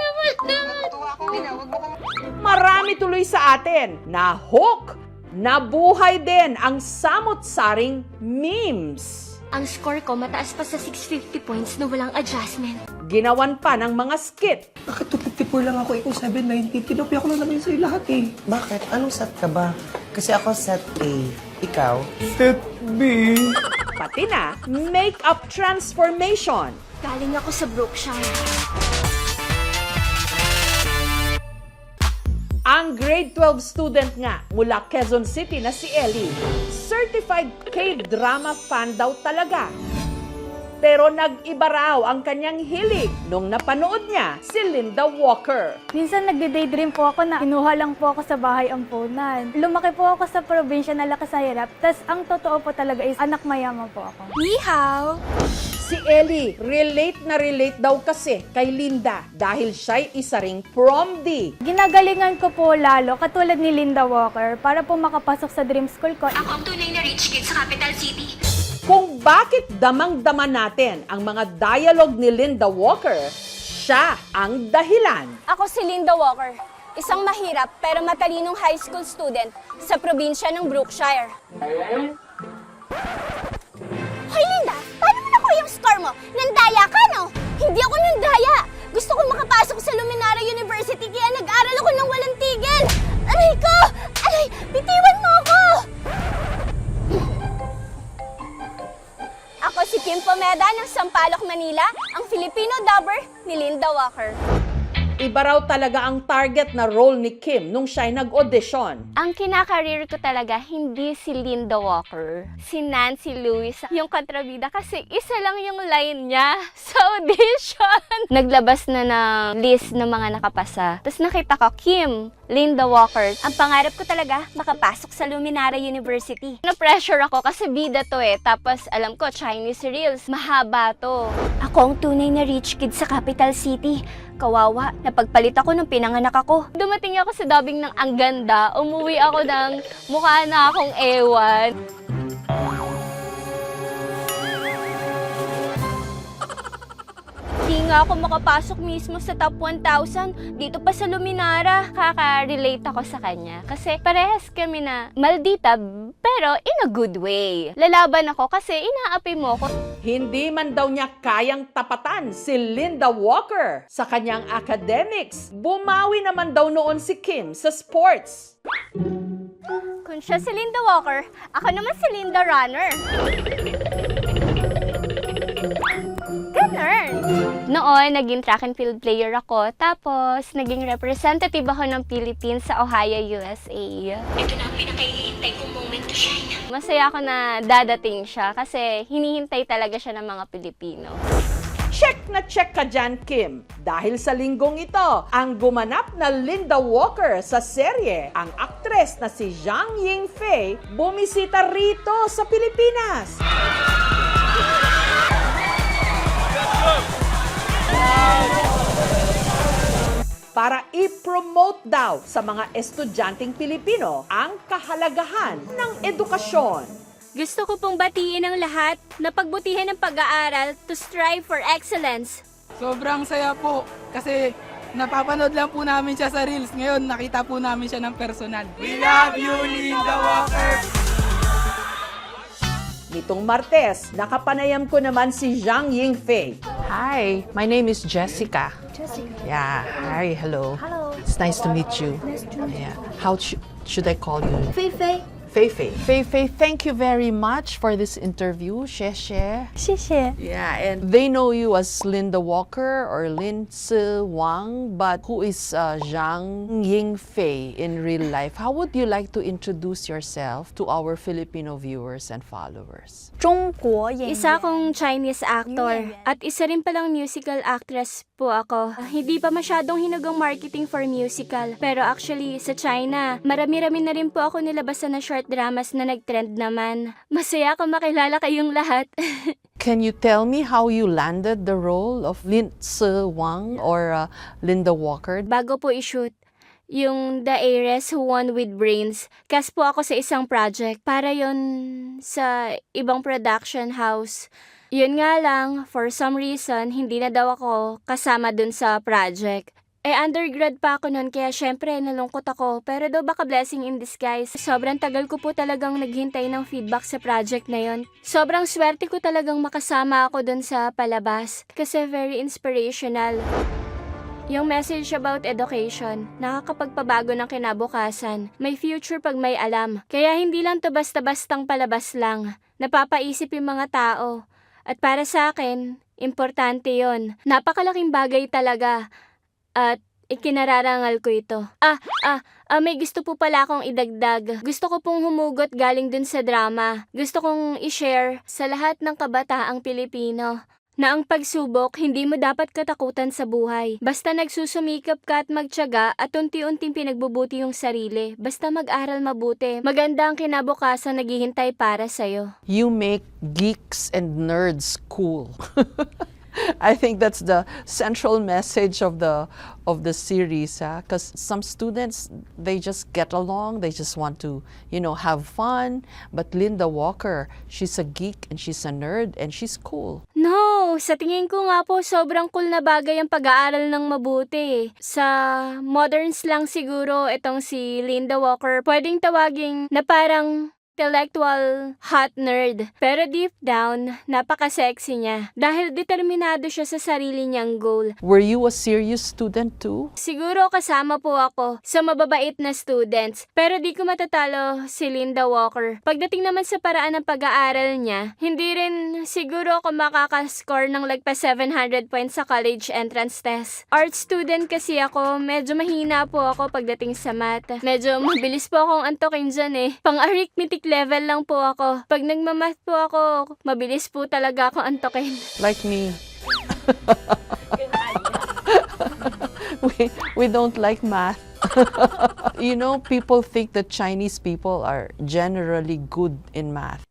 Marami tuloy sa atin na hook, nabuhay din ang samot-saring memes. Ang score ko mataas pa sa 650 points na walang adjustment. Ginawan pa ng mga skit. Bakit 254 lang ako, ikaw 790? Kinopya ko lang naman sa'yo lahat eh. Bakit? Anong set ka ba? Kasi ako set A. Ikaw? Set B. Pati na makeup transformation. Galing ako sa Brookshire. Ang grade 12 student nga mula Quezon City na si Ellie, certified K-drama fan daw talaga. Pero nag-iba raw ang kanyang hilig nung napanood niya si Linda Walker. Minsan nagde-daydream po ako na kinuha lang po ako sa bahay ampunan. Lumaki po ako sa probinsya na lakas sa hirap. Tas ang totoo po talaga is anak mayaman po ako. Ni hao! Si Ellie, relate na relate daw kasi kay Linda dahil siya'y isa ring prom D. Ginagalingan ko po lalo, katulad ni Linda Walker, para po makapasok sa dream school ko. Ako ang tunay na rich kid sa capital city. Kung bakit damang-dama natin ang mga dialogue ni Linda Walker, siya ang dahilan. Ako si Linda Walker, isang mahirap pero matalinong high school student sa probinsya ng Brookshire. Hoy Linda, paano mo nakuha yung score mo? Nandaya ka, no? Hindi ako nandaya. Gusto ko makapasok sa Luminara University kaya nag-aral ako ng walang tigil. Aray ko! Aray, bitiwan mo ako! Ako si Kim Pomeda ng Sampaloc, Manila, ang Filipino dubber ni Linda Walker. Iba raw talaga ang target na role ni Kim nung siya'y nag-audition. Ang kinakareer ko talaga hindi si Linda Walker, si Nancy Lewis, yung kontrabida kasi isa lang yung line niya sa audition. Naglabas na ng list ng mga nakapasa. Tapos nakita ko, Kim, Linda Walker. Ang pangarap ko talaga, makapasok sa Luminara University. Na-pressure ako kasi bida to eh. Tapos alam ko, Chinese reels, mahaba to. Ako ang tunay na rich kid sa capital city. Kawawa, napagpalit ako nung pinanganak ako. Dumating ako sa dubbing ng ang ganda, umuwi ako ng mukha na akong ewan. Di nga ako makapasok mismo sa top 1,000 dito pa sa Luminara. Kaka-relate ako sa kanya. Kasi parehas kami na maldita pero in a good way. Lalaban ako kasi inaapi mo ko. Hindi man daw niya kayang tapatan si Linda Walker sa kanyang academics. Bumawi naman daw noon si Kim sa sports. Kung siya si Linda Walker, ako naman si Linda Runner. Ganun. Noon, naging track and field player ako. Tapos, naging representative ako ng Philippines sa Ohio, USA. Ito na ang pinakahihintay kong moment to shine. Masaya ako na dadating siya kasi hinihintay talaga siya ng mga Pilipino. Check na check ka dyan, Kim. Dahil sa linggong ito, ang gumanap na Linda Walker sa serye, ang aktres na si Zhang Yingfei, bumisita rito sa Pilipinas. Para i-promote daw sa mga estudyanteng Pilipino ang kahalagahan ng edukasyon. Gusto ko pong batiin ang lahat na pagbutihan ng pag-aaral to strive for excellence. Sobrang saya po kasi napapanood lang po namin siya sa Reels. Ngayon, nakita po namin siya ng personal. We love you, Linda Walker! Nitong Martes, nakapanayam ko naman si Zhang Yingfei. Hi, my name is Jessica. Jessica. Yeah, hi, hello. Hello. It's nice to meet you. Nice to meet you. Yeah. How should I call you? Feifei. Feifei. Feifei, thank you very much for this interview. Xie. 谢谢. Yeah, and they know you as Linda Walker or Lin Si Wang, but who is Zhang Yingfei in real life? How would you like to introduce yourself to our Filipino viewers and followers? 中国演员. Isa akong Chinese actor at isa rin palang musical actress po ako. Hindi pa masyadong hinugang marketing for musical. Pero actually, sa China, marami-rami na rin po ako nilabasan na short dramas na nag-trend naman. Masaya ako makilala kayong lahat. Can you tell me how you landed the role of Lin Si Wang or Linda Walker? Bago po i-shoot, yung The Heiress Who Won With Brains, cast po ako sa isang project. Para yon sa ibang production house. Yun nga lang, for some reason, hindi na daw ako kasama dun sa project. Undergrad pa ako nun, kaya syempre nalungkot ako. Pero daw baka blessing in disguise. Sobrang tagal ko po talagang naghintay ng feedback sa project na yon. Sobrang swerte ko talagang makasama ako dun sa palabas. Kasi very inspirational. Yung message about education, nakakapagpabago ng kinabukasan. May future pag may alam. Kaya hindi lang to basta-bastang palabas lang. Napapaisip yung mga tao. At para sa akin, importante yon. Napakalaking bagay talaga. At ikinararangal ko ito. May gusto po pala akong idagdag. Gusto ko pong humugot galing dun sa drama. Gusto kong i-share sa lahat ng kabataang Pilipino na ang pagsubok hindi mo dapat katakutan sa buhay. Basta nagsusumikap ka at magtiyaga at unti-unting pinagbubuti yung sarili. Basta mag-aral mabuti. Maganda ang kinabukasan naghihintay para sa'yo. You make geeks and nerds cool. I think that's the central message of the series, because some students, they just get along, they just want to, have fun. But Linda Walker, she's a geek and she's a nerd and she's cool. No, sa tingin ko nga po sobrang cool na bagay ang pag-aaral ng mabuti. Sa moderns lang siguro itong si Linda Walker, pwedeng tawaging na parang intellectual hot nerd. Pero deep down, napaka-sexy niya. Dahil determinado siya sa sarili niyang goal. Were you a serious student too? Siguro kasama po ako sa mababait na students. Pero di ko matatalo si Linda Walker. Pagdating naman sa paraan ng pag-aaral niya, hindi rin siguro ako makakascore ng lagpas 700 points sa college entrance test. Art student kasi ako, medyo mahina po ako pagdating sa math. Medyo mabilis po akong antokin dyan eh. Pang-arithmetic level lang po ako. Pag nagmamath po ako, mabilis po talaga ako antokin. Like me. we don't like math. People think that Chinese people are generally good in math.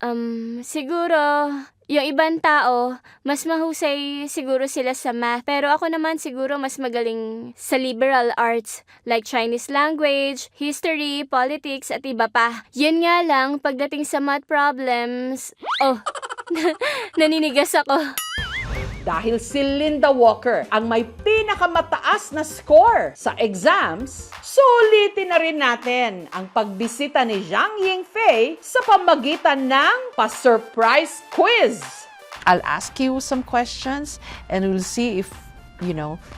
Siguro, yung ibang tao, mas mahusay siguro sila sa math. Pero ako naman siguro mas magaling sa liberal arts, like Chinese language, history, politics, at iba pa. Yun nga lang, pagdating sa math problems, naninigas ako. Dahil si Linda Walker ang may pinakamataas na score sa exams, sulitin na rin natin ang pagbisita ni Zhang Yingfei sa pamagitan ng pa-surprise quiz. I'll ask you some questions and we'll see if,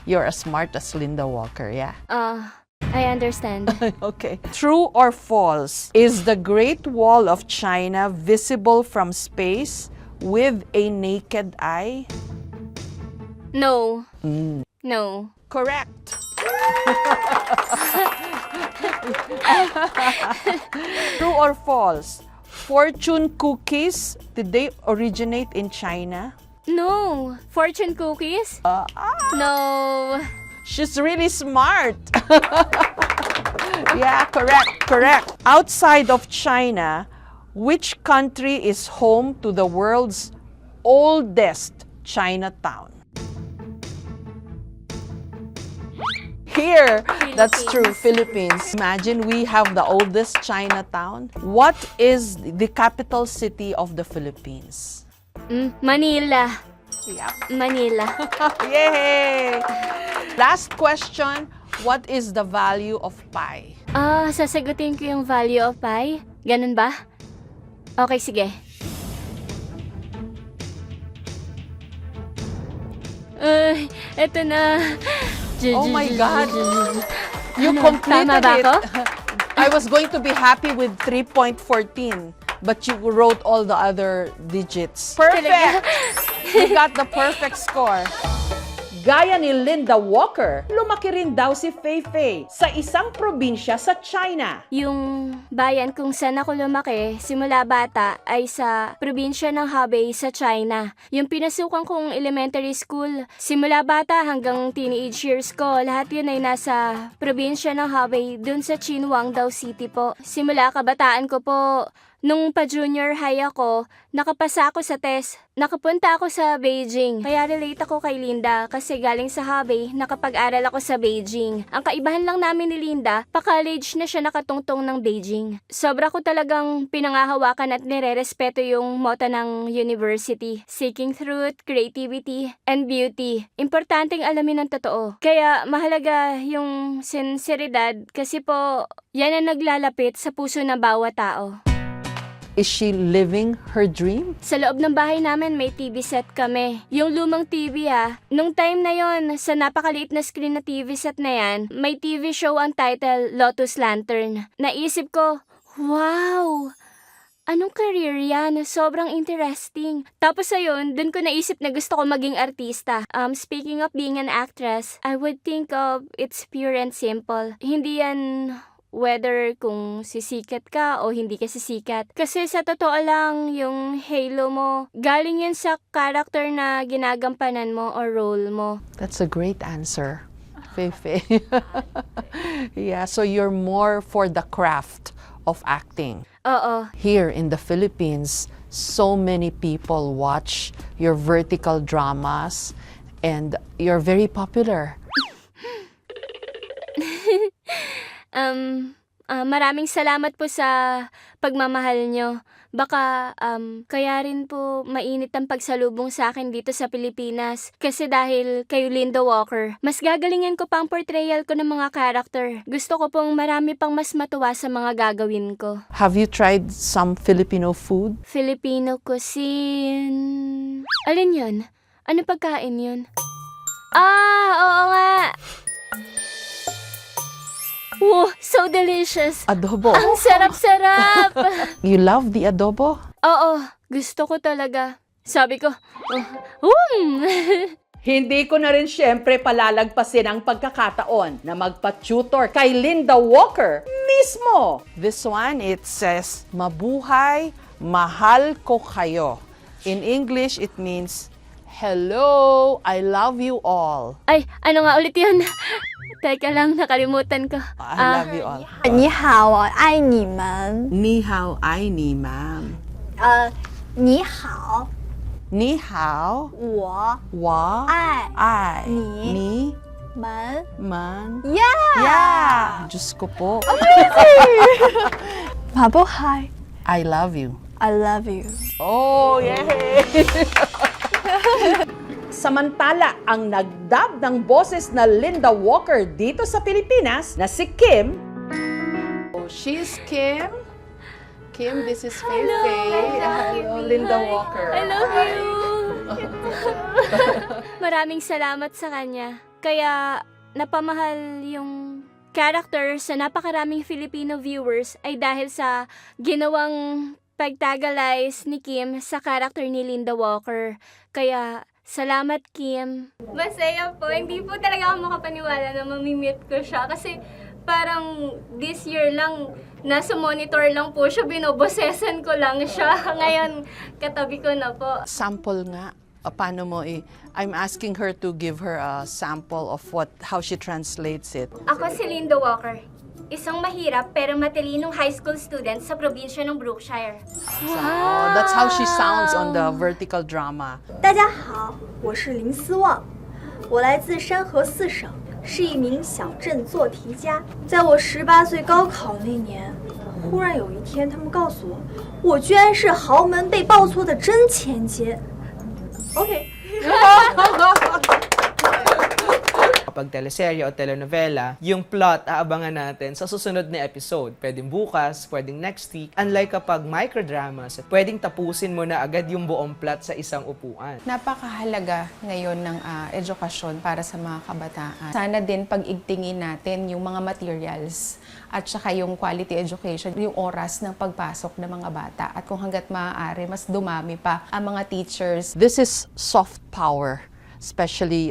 you're as smart as Linda Walker, yeah? I understand. Okay. True or false? Is the Great Wall of China visible from space with a naked eye? No. No. Correct. True or false? Fortune cookies, did they originate in China? No. Fortune cookies? No. She's really smart. Yeah, correct. Outside of China, which country is home to the world's oldest Chinatown? Here, that's true, Philippines. Imagine we have the oldest Chinatown. What is the capital city of the Philippines? Manila. Yep. Manila. Yay! Last question, what is the value of pi? Sasagutin ko yung value of pi? Ganun ba? Okay, sige. Eto na. Oh my God. You Ano, completed tama ba it. ako? I was going to be happy with 3.14, but you wrote all the other digits. Perfect! You got the perfect score. Gaya ni Linda Walker, lumaki rin daw si Fei Fei sa isang probinsya sa China. Yung bayan kung saan ako lumaki, simula bata, ay sa probinsya ng Hebei sa China. Yung pinasukan kong elementary school, simula bata hanggang teenage years ko, lahat yun ay nasa probinsya ng Hebei, dun sa Qinhuangdao City po. Simula kabataan ko po, nung pa-junior high ako, nakapasa ako sa test. Nakapunta ako sa Beijing. Kaya relate ako kay Linda kasi galing sa Hebei, nakapag-aral ako sa Beijing. Ang kaibahan lang namin ni Linda, pa-college na siya nakatungtong ng Beijing. Sobra ko talagang pinangahawakan at nire-respeto yung motto ng university. Seeking truth, creativity, and beauty. Importanteng alamin ang totoo. Kaya mahalaga yung sinseridad kasi po, yan ang naglalapit sa puso ng bawat tao. Is she living her dream? Sa loob ng bahay namin may TV set kami. Yung lumang TV nung time na yon sa napakaliit na screen na TV set na yan, may TV show ang title Lotus Lantern. Naisip ko, wow! Anong career yan? Sobrang interesting. Tapos ayun, dun ko naisip na gusto ko maging artista. Speaking of being an actress, I would think of it's pure and simple. Hindi yan whether kung sisikat ka o hindi ka sisikat. Kasi sa totoo lang, yung halo mo, galing yan sa character na ginagampanan mo or role mo. That's a great answer, Fei Fei. Yeah, so you're more for the craft of acting. Oo. Here in the Philippines, so many people watch your vertical dramas and you're very popular. Maraming salamat po sa pagmamahal nyo. Baka kaya rin po mainit ang pagsalubong sa akin dito sa Pilipinas. Kasi dahil kayo Linda Walker, mas gagalingan ko pa ang portrayal ko ng mga character. Gusto ko pong marami pang mas matuwa sa mga gagawin ko. Have you tried some Filipino food? Filipino cuisine. Alin yun? Ano pagkain yun? Oo nga! Wow, so delicious! Adobo. Ang sarap-sarap! You love the adobo? Oo, gusto ko talaga. Sabi ko, Hindi ko na rin syempre palalagpasin ang pagkakataon na magpa-tutor kay Linda Walker mismo. This one, it says, mabuhay, mahal ko kayo. In English, it means, hello, I love you all. Ay, ano nga ulit yun? Teka lang, nakalimutan ko. I love you all. 你好，我爱你们。你好，爱你们。你好，你好，我爱你们。Yeah! Diyos ko po. Mabuhay. I love you. I love you. Oh, yay! Samantala, ang nagdub ng boses na Linda Walker dito sa Pilipinas na si Kim. Oh, she's Kim. Kim, this is Fei Fei. Hello, Linda Walker. I love you! Maraming salamat sa kanya. Kaya napamahal yung character sa napakaraming Filipino viewers ay dahil sa ginawang pagtagalize ni Kim sa character ni Linda Walker. Kaya salamat, Kim. Masaya po. Hindi po talaga ako makapaniwala na mamimit ko siya. Kasi parang this year lang, nasa monitor lang po siya. Binobosesan ko lang siya. Ngayon, katabi ko na po. Sample nga. Paano mo I'm asking her to give her a sample of how she translates it. Ako si Linda Walker. Isang mahirap pero matalinong high school student sa probinsya ng Brookshire. Wow! That's how she sounds on the vertical drama. 大家好，我是林思旺，我来自山河四省，是一名小镇做题家。在我18岁高考那年，忽然有一天，他们告诉我，我居然是豪门被报错的真千金。OK。pag teleserye o telenovela, yung plot aabangan natin sa susunod na episode. Pwedeng bukas, pwedeng next week. Unlike kapag microdramas, pwedeng tapusin mo na agad yung buong plot sa isang upuan. Napakahalaga ngayon ng edukasyon para sa mga kabataan. Sana din pag-igtingin natin yung mga materials at saka yung quality education, yung oras ng pagpasok ng mga bata. At kung hanggat maaari, mas dumami pa ang mga teachers. This is soft power, especially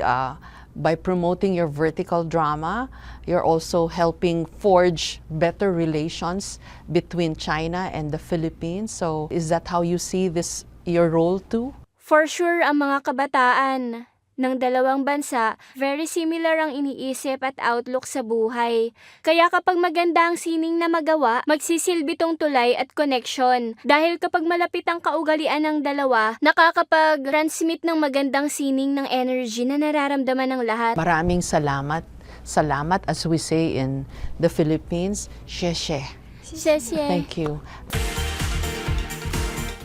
by promoting your vertical drama. You're also helping forge better relations between China and the Philippines. So is that how you see this, your role too? For sure, ang mga kabataan ng dalawang bansa, very similar ang iniisip at outlook sa buhay. Kaya kapag maganda ang sining na magawa, magsisilbi tong tulay at connection. Dahil kapag malapit ang kaugalian ng dalawa, nakakapag-transmit ng magandang sining ng energy na nararamdaman ng lahat. Maraming salamat. Salamat, as we say in the Philippines, xie. Thank you.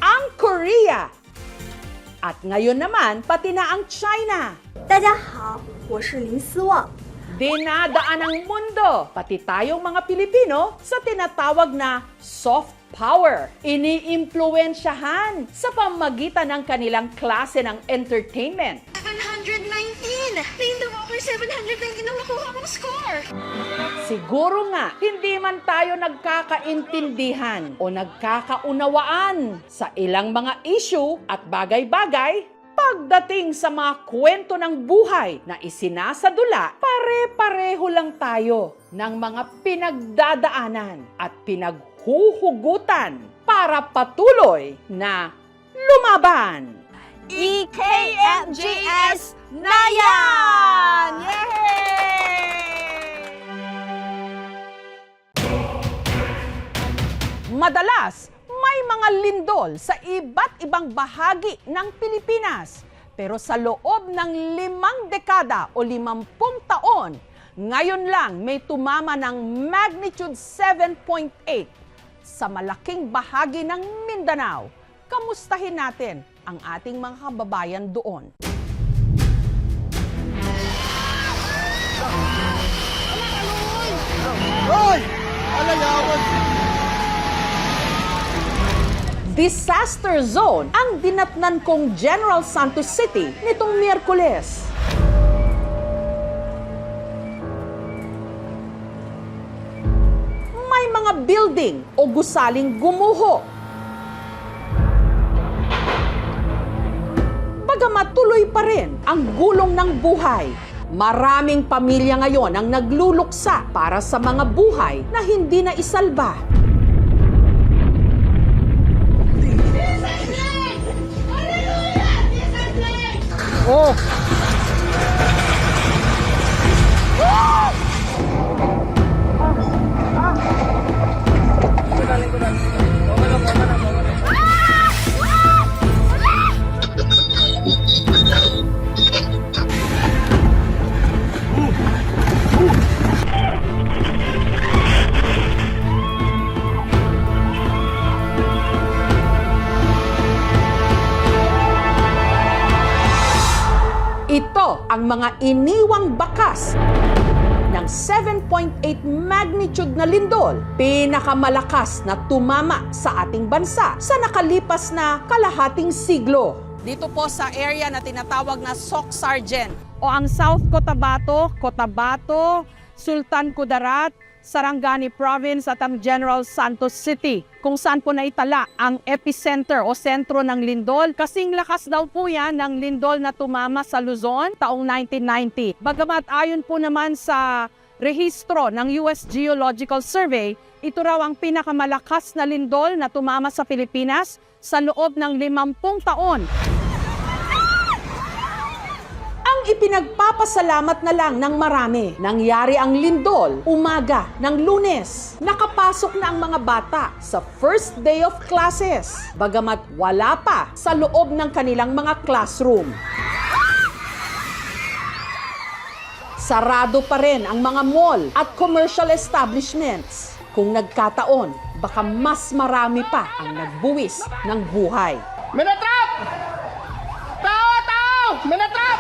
Ang Korea! At ngayon naman, pati na ang China. 大家好，我是林思旺。 Dinadaan ang mundo, pati tayong mga Pilipino, sa tinatawag na soft power. Iniimpluwensyahan sa pamagitan ng kanilang klase ng entertainment. 719! Linda Walker, 719 ang nakuha mong score! Siguro nga, hindi man tayo nagkakaintindihan o nagkakaunawaan sa ilang mga issue at bagay-bagay pagdating sa mga kwento ng buhay na isinasadula, pare-pareho lang tayo ng mga pinagdadaanan at pinaghuhugutan para patuloy na lumaban. EKMJS na yan! Madalas, may mga lindol sa iba't ibang bahagi ng Pilipinas. Pero sa loob ng 5 dekada o 50 taon, ngayon lang may tumama ng magnitude 7.8 sa malaking bahagi ng Mindanao. Kamustahin natin ang ating mga kababayan doon. Disaster zone ang dinatnan kong General Santos City nitong Miyerkules. May mga building o gusaling gumuho. Bagamat tuloy pa rin ang gulong ng buhay, maraming pamilya ngayon ang nagluluksa para sa mga buhay na hindi na isalba. Oh! Ito ang mga iniwang bakas ng 7.8 magnitude na lindol, pinakamalakas na tumama sa ating bansa sa nakalipas na kalahating siglo. Dito po sa area na tinatawag na Soc Sargent o ang South Cotabato, Sultan Kudarat, Sarangani Province at ang General Santos City, kung saan po naitala ang epicenter o sentro ng lindol. Kasing lakas daw po yan ng lindol na tumama sa Luzon taong 1990. Bagamat ayon po naman sa rehistro ng US Geological Survey, ito raw ang pinakamalakas na lindol na tumama sa Pilipinas sa loob ng 50 taon. Ang ipinagpapasalamat na lang ng marami, nangyari ang lindol umaga ng Lunes. Nakapasok na ang mga bata sa first day of classes, bagamat wala pa sa loob ng kanilang mga classroom. Sarado pa rin ang mga mall at commercial establishments. Kung nagkataon, baka mas marami pa ang nagbuwis ng buhay. Minatrap! Tao! Minatrap!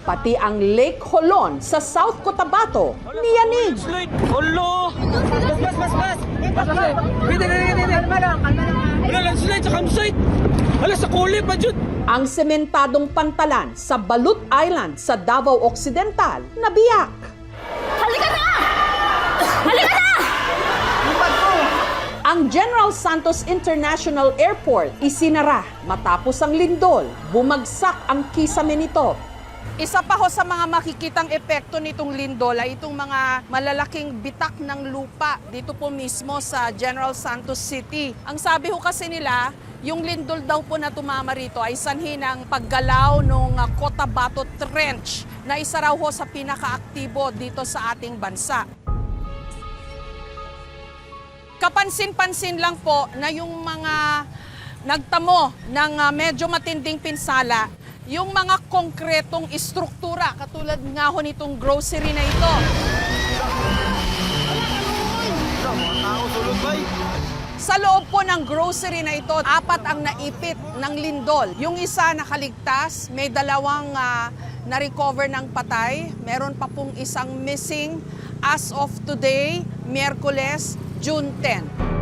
pati ang Lake Holon sa South Cotabato niyanig. Olo! Bas! Wala lang slide sa campsite! Wala sa kulip pa, Jud! Ang sementadong pantalan sa Balut Island sa Davao Occidental nabiyak. Halika na! Halika na! Ang General Santos International Airport isinara matapos ang lindol. Bumagsak ang kisame nito. Isa pa ho sa mga makikitang epekto nitong lindol ay itong mga malalaking bitak ng lupa dito po mismo sa General Santos City. Ang sabi ho kasi nila, yung lindol daw po na tumama rito ay sanhi ng paggalaw ng Cotabato Trench na isa raw ho sa pinakaaktibo dito sa ating bansa. Kapansin-pansin lang po na yung mga nagtamo ng medyo matinding pinsala, yung mga konkretong istruktura, katulad nga ho nitong grocery na ito. Sa loob po ng grocery na ito, 4 ang naipit ng lindol. Yung isa nakaligtas, may 2 na-recover ng patay. Meron pa pong isang missing as of today, Miyerkules, June 10.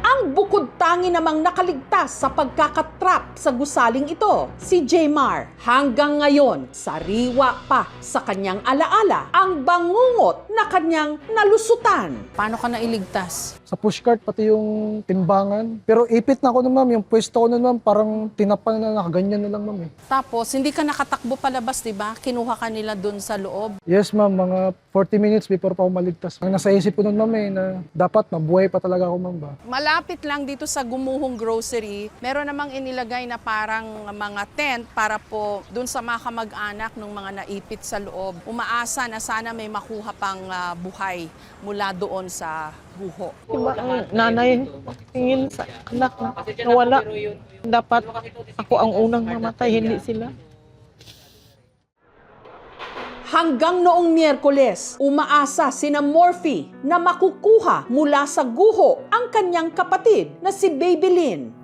Ang bukod tangi namang nakaligtas sa pagkakatrap sa gusaling ito, si Jmar. Hanggang ngayon, sariwa pa sa kanyang alaala ang bangungot na kanyang nalusutan. Paano ka nailigtas? Sa pushcart, pati yung timbangan. Pero ipit na ako nun, ma'am. Yung pwesto ko nun, ma'am, parang tinapan na nakaganyan na lang, ma'am. Tapos, hindi ka nakatakbo palabas, di ba? Kinuha ka nila dun sa loob. Yes, ma'am. Mga 40 minutes before pa ako maligtas. Ang nasa isip ko nun, ma'am, na dapat mabuhay pa talaga ako, ma'am. Ba? Malapit lang dito sa Gumuhong Grocery, meron namang inilagay na parang mga tent para po dun sa mga kamag-anak ng mga naipit sa loob. Umaasa na sana may makuha pang buhay mula doon sa guho. Diba ang nanay tingin sa anak na nawala. Dapat ako ang unang mamatay, hindi sila. Hanggang noong Miyerkules, umaasa sina Morphy na makukuha mula sa guho ang kanyang kapatid na si Babylin.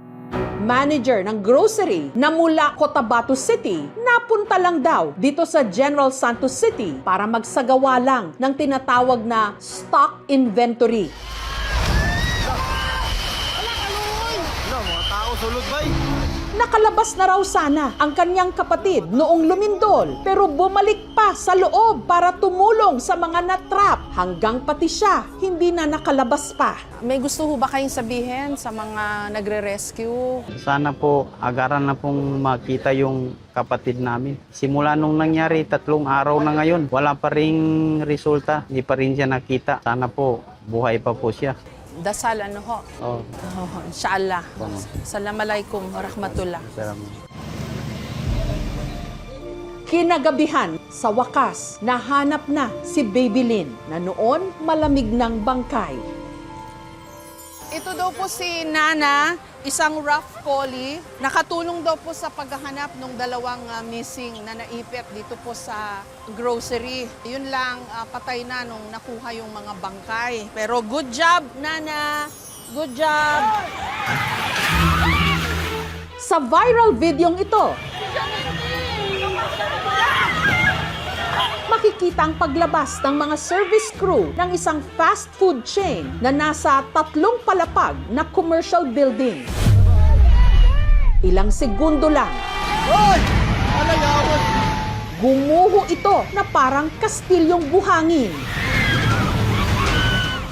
Manager ng grocery na mula Cotabato City, napunta lang daw dito sa General Santos City para magsagawa lang ng tinatawag na stock inventory. Nakalabas na raw sana ang kanyang kapatid noong lumindol, pero bumalik pa sa loob para tumulong sa mga natrap hanggang pati siya hindi na nakalabas pa. May gusto ho ba kayong sabihin sa mga nagre-rescue? Sana po agaran na pong makita yung kapatid namin. Simula nung nangyari, 3 araw na ngayon, wala pa ring resulta, hindi pa rin siya nakita. Sana po buhay pa po siya. Dasal ano ho? Oh. Inshallah. Assalamualaikum warahmatullah. Kinagabihan, sa wakas, nahanap na si Babylin na noon malamig ng bangkay. Ito daw po si Nana, isang rough collie. Nakatulong daw po sa paghahanap ng 2 missing na naipit dito po sa grocery. Yun lang, patay na nung nakuha yung mga bangkay. Pero good job, Nana! Good job! Sa viral videong ito, makikita ang paglabas ng mga service crew ng isang fast food chain na nasa 3 palapag na commercial building. Ilang segundo lang, gumuho ito na parang kastilyong buhangin.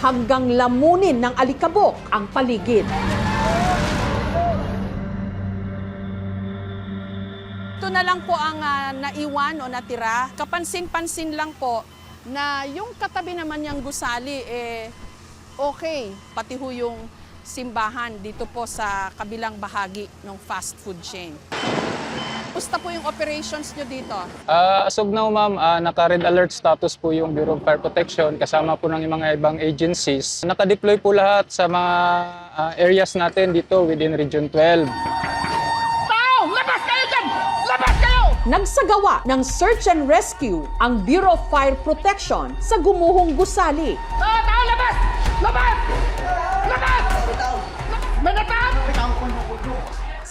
Hanggang lamunin ng alikabok ang paligid. Ito na lang po ang naiwan o natira. Kapansin-pansin lang po na yung katabi naman niyang gusali, okay. Pati ho yung simbahan dito po sa kabilang bahagi ng fast food chain. Kumusta po yung operations nyo dito? As of now, ma'am, naka-red alert status po yung Bureau of Fire Protection kasama po ng mga ibang agencies. Naka-deploy po lahat sa mga areas natin dito within Region 12. Nagsagawa ng search and rescue ang Bureau of Fire Protection sa Gumuhong Gusali. Tao, labas! Labas! Labas! Manatap!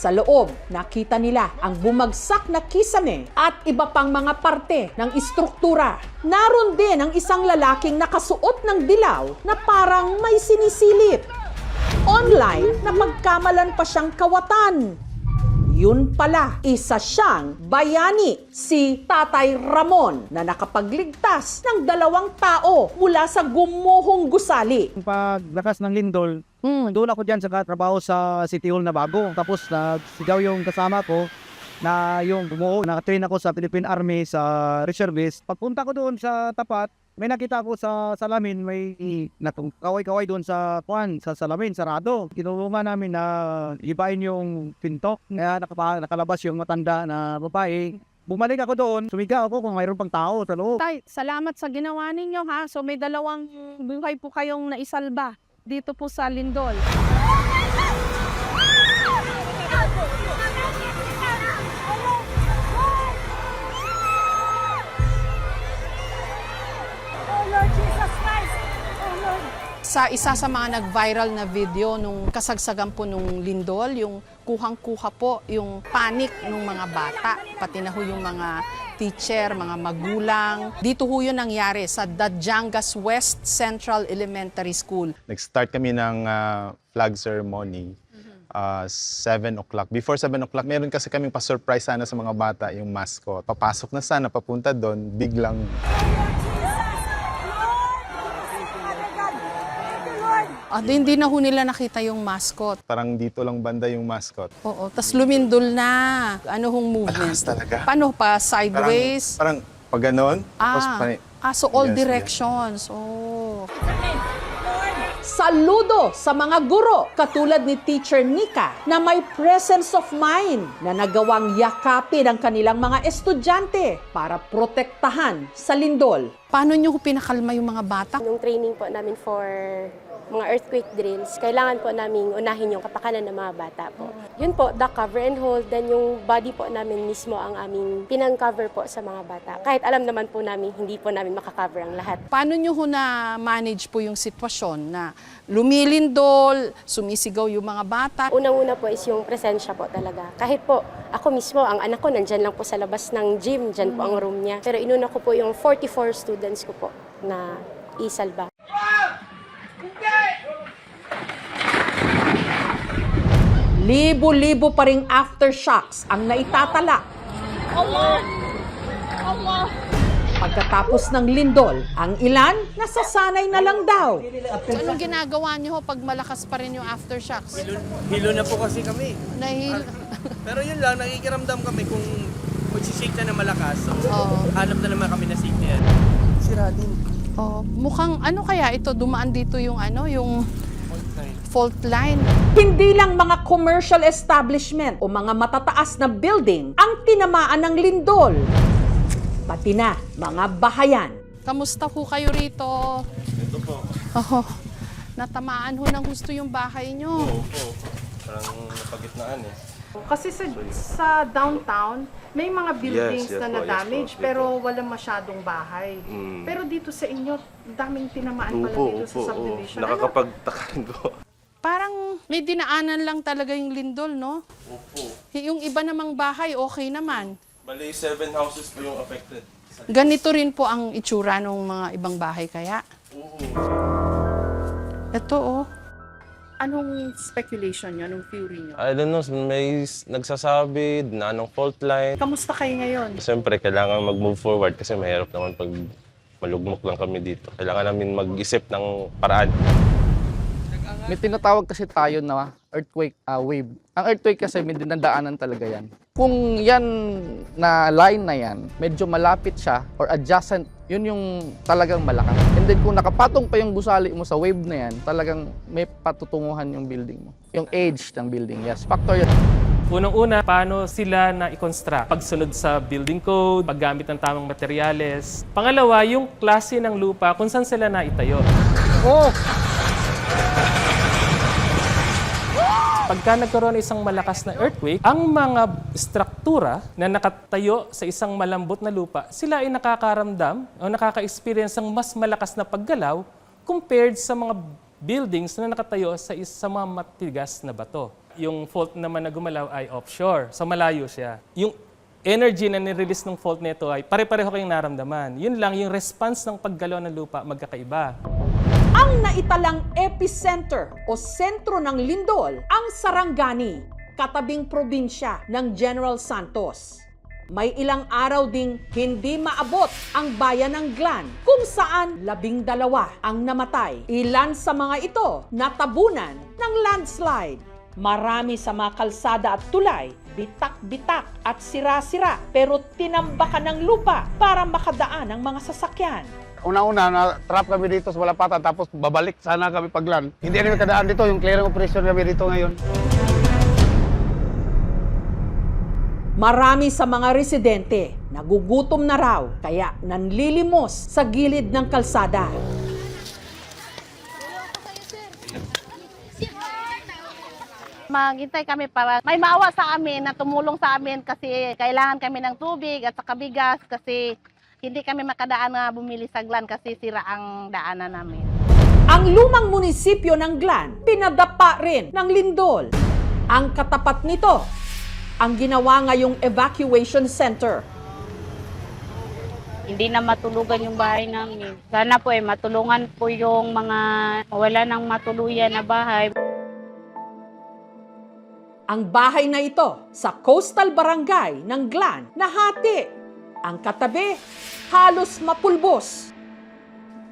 Sa loob, nakita nila ang bumagsak na kisame at iba pang mga parte ng istruktura. Naroon din ang isang lalaking nakasuot ng dilaw na parang may sinisilip. Online, napagkamalan pa siyang kawatan. Yun pala, isa siyang bayani, si Tatay Ramon, na nakapagligtas ng 2 tao mula sa gumuhong gusali. Paglakas ng lindol, doon ako dyan sa katrabaho sa City Hall na bago. Tapos nagsigaw yung kasama ko na yung bumuo. Nakatrain ako sa Philippine Army sa reservist. Pagpunta ko doon sa tapat, may nakita ko sa salamin, may kaway-kaway doon sa salamin, sarado. Tinulungan namin na ibain yung pinto. Kaya nakalabas yung matanda na babae. Bumalik ako doon, sumigaw ako kung mayroon pang tao sa loob. Tay, salamat sa ginawa ninyo ha. So may 2 buhay po kayong naisalba dito po sa Lindol. Sa isa sa mga nag-viral na video nung kasagsagan po nung lindol, yung kuhang-kuha po yung panic ng mga bata, pati na ho yung mga teacher, mga magulang. Dito ho yun nangyari sa Dadjangas West Central Elementary School. Nag-start kami ng flag ceremony 7 o'clock. Before 7 o'clock, meron kasi kaming pa-surprise sana sa mga bata, yung mascot. Papasok na sana, papunta doon, biglang Hindi na ho nila nakita yung mascot. parang dito lang banda yung mascot. Oo, tas lumindol na. Ano hong movement? Malakas talaga. Paano pa? Sideways? Parang pag ganon, tapos So all Yes, directions. Oh. Saludo sa mga guro katulad ni Teacher Nika na may presence of mind na nagawang yakapin ang kanilang mga estudyante para protektahan sa lindol. Paano nyo pinakalma yung mga bata? Nung training po namin for mga earthquake drills, kailangan po namin unahin yung kapakanan ng mga bata po. Yun po, the cover and hold, then yung body po namin mismo ang aming pinang-cover po sa mga bata. Kahit alam naman po namin, hindi po namin makakover ang lahat. Paano nyo ho na-manage po yung sitwasyon na lumilindol, sumisigaw yung mga bata? Unang-una po is yung presensya po talaga. Kahit po, ako mismo, ang anak ko nandyan lang po sa labas ng gym, dyan po ang room niya. Pero inuna ko po yung 44 students ko po na isalba. Libo-libo pa ring aftershocks ang naitatala. Pagkatapos ng lindol, ang ilan nasasanay na lang daw. So, anong ginagawa nyo ho pag malakas pa rin yung aftershocks? Hilo na po kasi kami. Nahihilo. Pero yun lang, nakikiramdam kami kung magsishake na malakas. Hanap na naman kami na safety. Sira din. Mukhang ano kaya ito, dumaan dito yung yung fault line. Hindi lang mga commercial establishment o mga matataas na building ang tinamaan ng lindol. Pati na mga bahayan. Kamusta ho kayo rito? Ito po. Natamaan ho ng gusto yung bahay nyo. Oo. Parang napagitnaan eh. Kasi sa downtown, may mga buildings Yes na po, na-damage yes po. pero walang masyadong bahay. Pero dito sa inyo, daming tinamaan pala dito sa subdivision. Nakakapagtaka rin po. Parang may dinaanan lang talaga yung lindol, no? Opo. Yung iba namang bahay, okay naman. Bali, 7 houses po yung affected. Ganito rin po ang itsura ng mga ibang bahay kaya. Oo. Ito, Anong speculation nyo? Anong theory nyo? I don't know, may nagsasabi na anong fault line. Kamusta kayo ngayon? Siyempre, kailangan mag-move forward kasi mahirap naman pag malugmok lang kami dito. Kailangan namin mag-isip ng paraan. May tinatawag kasi tayo na earthquake wave. Ang earthquake kasi may dinadaanan talaga yan. Kung yan na line na yan, medyo malapit siya or adjacent, yun yung talagang malakas. And then kung nakapatong pa yung gusali mo sa wave na yan, talagang may patutunguhan yung building mo. Yung age ng building, yes. Factor yan. Unang-una, paano sila na i-construct? Pagsunod sa building code, paggamit ng tamang materyales. Pangalawa, yung klase ng lupa kung saan sila na itayo. Pagka nagkaroon ng isang malakas na earthquake, ang mga struktura na nakatayo sa isang malambot na lupa, sila ay nakakaramdam o nakaka-experience ng mas malakas na paggalaw compared sa mga buildings na nakatayo sa mga matigas na bato. Yung fault naman na gumalaw ay offshore, so malayo siya. Yung energy na nirelease ng fault nito ay pare-pareho kayong naramdaman. Yun lang, yung response ng paggalaw ng lupa magkakaiba. Ang naitalang epicenter o sentro ng lindol ang Sarangani, katabing probinsya ng General Santos. May ilang araw ding hindi maabot ang bayan ng Glan kung saan 12 ang namatay. Ilan sa mga ito natabunan ng landslide. Marami sa mga kalsada at tulay, bitak-bitak at sira-sira pero tinambakan ng lupa para makadaan ang mga sasakyan. Una-una, na-trap kami dito sa Malapatan tapos babalik sana kami paglan. Hindi kami kadaan dito, yung clearing operation kami dito ngayon. Marami sa mga residente nagugutom na raw kaya nanlilimos sa gilid ng kalsada. Maghintay kami para may maawa sa amin na tumulong sa amin kasi kailangan kami ng tubig at saka bigas kasi hindi kami makadaan na bumili sa Glan kasi sira ang daanan namin. Ang lumang munisipyo ng Glan, pinadapa rin ng lindol. Ang katapat nito, ang ginawa ngayong evacuation center. Hindi na matulugan yung bahay namin. Sana po matulungan po yung mga wala ng matuluyan na bahay. Ang bahay na ito sa coastal barangay ng Glan nahati. Ang katabi, halos mapulbos.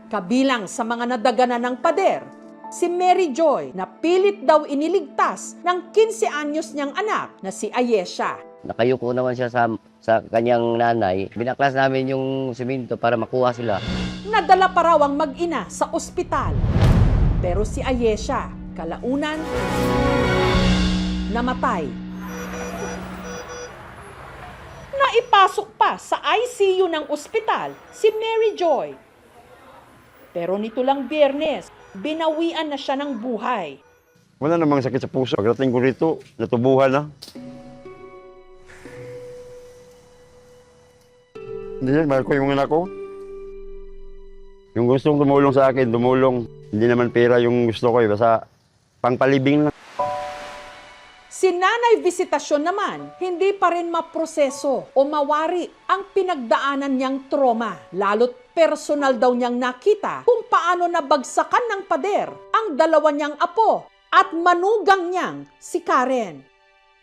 Kabilang sa mga nadaganan ng pader, si Mary Joy na pilit daw iniligtas ng 15 anyos niyang anak na si Ayesha. Nakayuko naman siya sa kanyang nanay. Binaklas namin yung simento para makuha sila. Nadala pa raw ang mag-ina sa ospital. Pero si Ayesha, kalaunan, namatay. Naipasok pa sa ICU ng ospital si Mary Joy. Pero nito lang Biyernes, binawian na siya ng buhay. Wala namang sakit sa puso. Pagdating ko rito, natubuhan na. Hindi yan, mahal ko yung anak ko. Yung gustong tumulong sa akin, tumulong. Hindi naman pera yung gusto ko basta pangpalibing lang. Si Nanay Visitasyon naman, hindi pa rin maproseso o mawari ang pinagdaanan niyang trauma. Lalo't personal daw niyang nakita kung paano nabagsakan ng pader ang dalawa niyang apo at manugang niyang si Karen.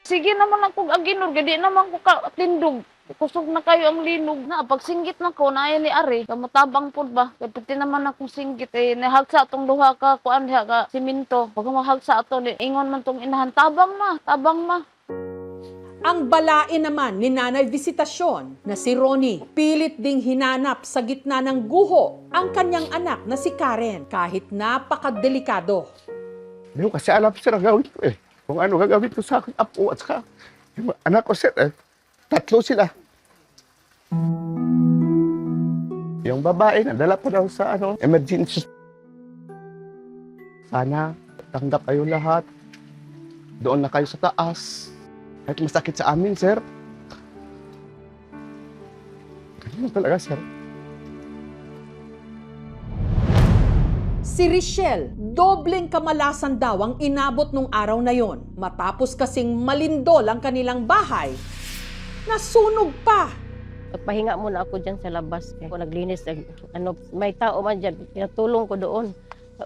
Sige naman ako aginor, gadi naman ko katindog. Kusog na kayo ang linog na. Pag singgit na ko, naya ni Ari, matabang po ba? Kapiti naman akong singgit nahagsa itong duha ka, kuan diha ka, siminto. Pag mahagsa ito, ingon man itong inahan, tabang ma. Ang balain naman ni Nanay Visitasyon na si Ronnie, pilit ding hinanap sa gitna ng guho ang kanyang anak na si Karen kahit napakadelikado. Hindi ko kasi alam sir ang gawin ko Kung ano gagawin ko sa aking apo at saka yung anak ko sir tatlo sila. Yung babae nadala pa daw sa emergency. Sana tanggap kayo lahat. Doon na kayo sa taas. Kahit masakit sa amin, sir. Ganyan talaga, sir. Si Richelle, dobleng kamalasan daw ang inabot nung araw na yon. Matapos kasing malindol ang kanilang bahay, nasunog pa. Nagpahinga muna ako dyan sa labas. Ako naglinis, may tao man dyan, pinatulong ko doon.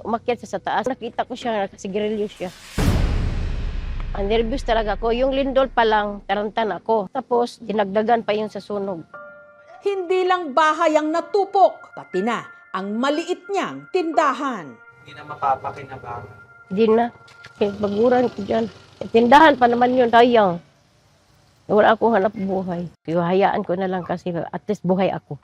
Umakyat siya sa taas, nakita ko siya, nagsigarilyo siya. Ang nervous talaga ako. Yung lindol pa lang, tarantan ako. Tapos, dinagdagan pa yung sa sunog. Hindi lang bahay ang natupok, pati na ang maliit niyang tindahan. Hindi na mapapakinabangan. Hindi na. Baguran ko dyan. Tindahan pa naman yun, sayang. Wala akong hanap buhay. Hayaan ko na lang kasi at least buhay ako.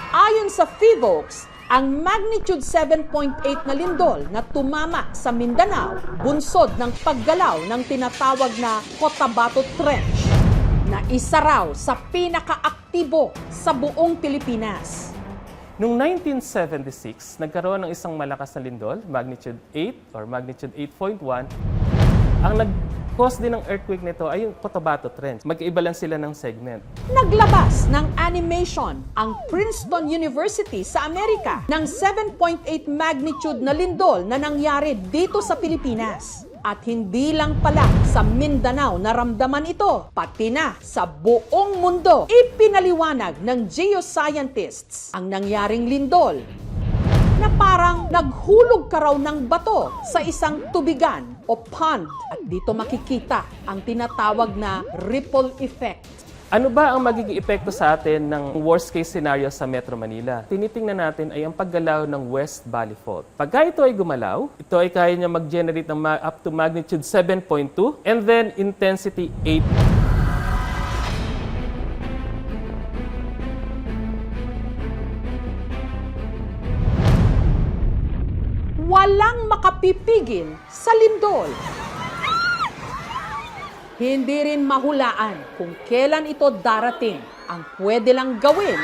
Ayon sa PHIVOLCS, ang magnitude 7.8 na lindol na tumama sa Mindanao, bunsod ng paggalaw ng tinatawag na Cotabato Trench, na isa raw sa pinakaaktibo sa buong Pilipinas. Noong 1976, nagkaroon ng isang malakas na lindol, magnitude 8 or magnitude 8.1. Ang nag-cause din ng earthquake nito ay yung Cotabato Trench. Magkaiba lang sila ng segment. Naglabas ng animation ang Princeton University sa Amerika ng 7.8 magnitude na lindol na nangyari dito sa Pilipinas. At hindi lang pala sa Mindanao naramdaman ito, pati na sa buong mundo. Ipinaliwanag ng geoscientists ang nangyaring lindol na parang naghulog ka raw ng bato sa isang tubigan o pond. At dito makikita ang tinatawag na ripple effect. Ano ba ang magiging epekto sa atin ng worst case scenario sa Metro Manila? Tinitingnan natin ay ang paggalaw ng West Valley Fault. Pagka ito ay gumalaw, ito ay kaya niya mag-generate ng up to magnitude 7.2 and then intensity 8. Walang makapipigil sa lindol. Hindi rin mahulaan kung kailan ito darating. Ang pwede lang gawin,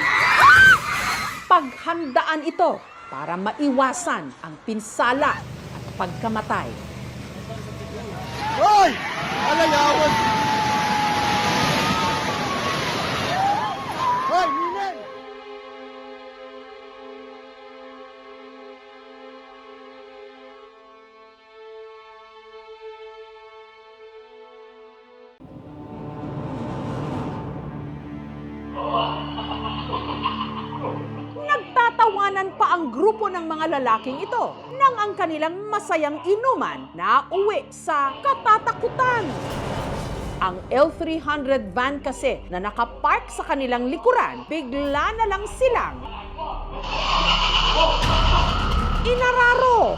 paghandaan ito para maiwasan ang pinsala at pagkamatay. Hoy! Alayawan! Hoy, Minen! Nagtatawanan pa ang grupo ng mga lalaking ito nang ang kanilang masayang inuman na uwi sa katatakutan. Ang L300 van kasi na nakapark sa kanilang likuran, bigla na lang silang inararo.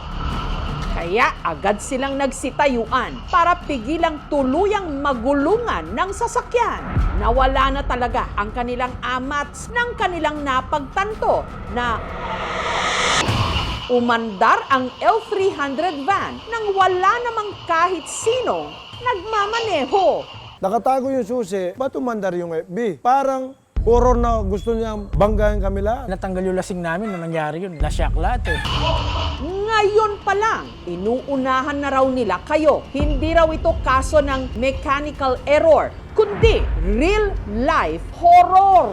Kaya agad silang nagsitayuan para pigilang tuluyang magulungan ng sasakyan. Nawala na talaga ang kanilang amats ng kanilang napagtanto na umandar ang L300 van nang wala namang kahit sinong nagmamaneho. Nakatago yung susi, ba't umandar yung FB? Parang horror na gusto niyang banggain kami lahat. Natanggal yung lasing namin nung nangyari yun. Nasyak lahat eh. Ngayon pa lang, inuunahan na raw nila kayo. Hindi raw ito kaso ng mechanical error, kundi real-life horror.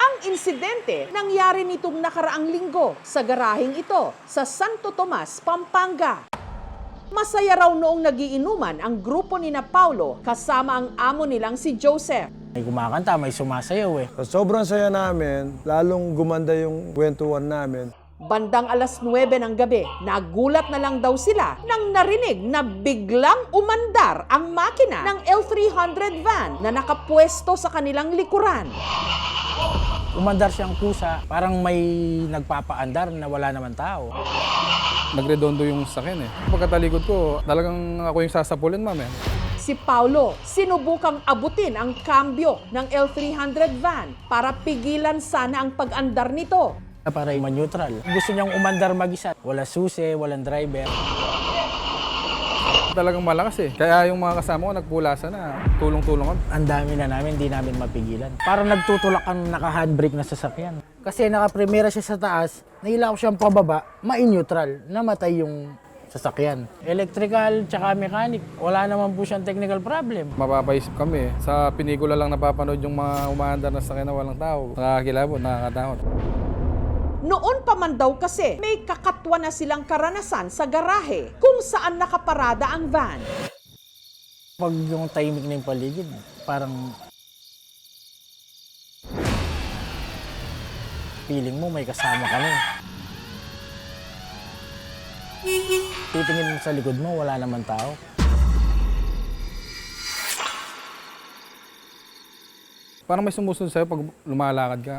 Ang insidente nangyari nitong nakaraang linggo sa garaheng ito sa Santo Tomas, Pampanga. Masaya raw noong nagiinuman ang grupo ni na Paulo kasama ang amo nilang si Joseph. May kumakanta, may sumasayaw eh. Sa sobrang saya namin, lalong gumanda yung kwentuhan namin. Bandang alas 9 ng gabi, nagulat na lang daw sila nang narinig na biglang umandar ang makina ng L300 van na nakapwesto sa kanilang likuran. Umandar siyang pusa, parang may nagpapaandar na wala naman tao. Nagredondo yung sakin eh. Pagkatalikod ko, talagang ako yung sasapulin, ma'am eh. Si Paulo, sinubukang abutin ang kambyo ng L300 van para pigilan sana ang pag-andar nito. Para ma-neutral. Gusto niyang umandar mag-isa. Wala susi, walang driver. Talagang malakas eh. Kaya yung mga kasama ko nagpulasa na, tulong-tulong kami. Ang dami na namin, di namin mapigilan. Parang nagtutulak ang naka-handbrake na sasakyan. Kasi naka-primera siya sa taas, nahila ko siyang pababa, ma-neutral, namatay yung sasakyan. Electrical tsaka mechanic, wala naman po siyang technical problem. Mapapaisip kami eh. Sa pinikula lang napapanood yung mga umaandar na sakyan na walang tao. Nakakilabot, nakakatakot. Noon pa man daw kasi, may kakatwa na silang karanasan sa garahe kung saan nakaparada ang van. Pag yung timing na yung paligid, parang feeling mo may kasama ka na. Titingin mo sa likod mo, wala naman tao. Parang may sumusunod sa'yo pag lumalakad ka.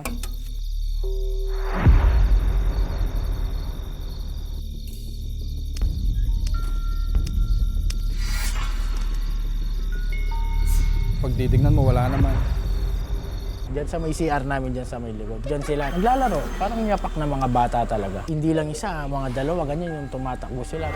Pag titignan mo, wala naman. Diyan sa may CR namin, diyan sa may likod. Diyan sila naglalaro. Parang yapak na mga bata talaga. Hindi lang isa, mga dalawa, ganyan yung tumatakbo sila.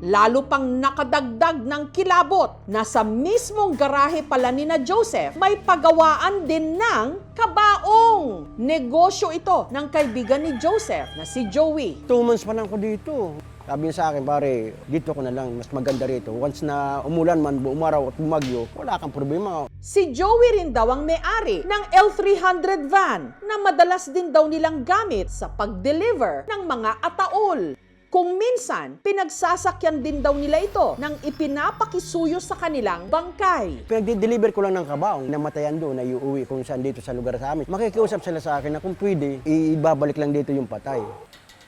Lalo pang nakadagdag ng kilabot na sa mismong garahe pala ni na Joseph, may pagawaan din ng kabaong. Negosyo ito ng kaibigan ni Joseph na si Joey. 2 months pa lang ko dito. Sabi niya sa akin, pare, dito ko na lang, mas maganda rito. Once na umulan man, umaraw at bumagyo, wala kang problema. Si Joey rin daw ang may-ari ng L300 van na madalas din daw nilang gamit sa pag-deliver ng mga ataol. Kung minsan, pinagsasakyan din daw nila ito nang ipinapakisuyo sa kanilang bangkay. Pinag-deliver ko lang ng kabaong, namatayan doon, na iuwi kung saan dito sa lugar sa amin. Makikiusap sila sa akin na kung pwede, ibabalik lang dito yung patay.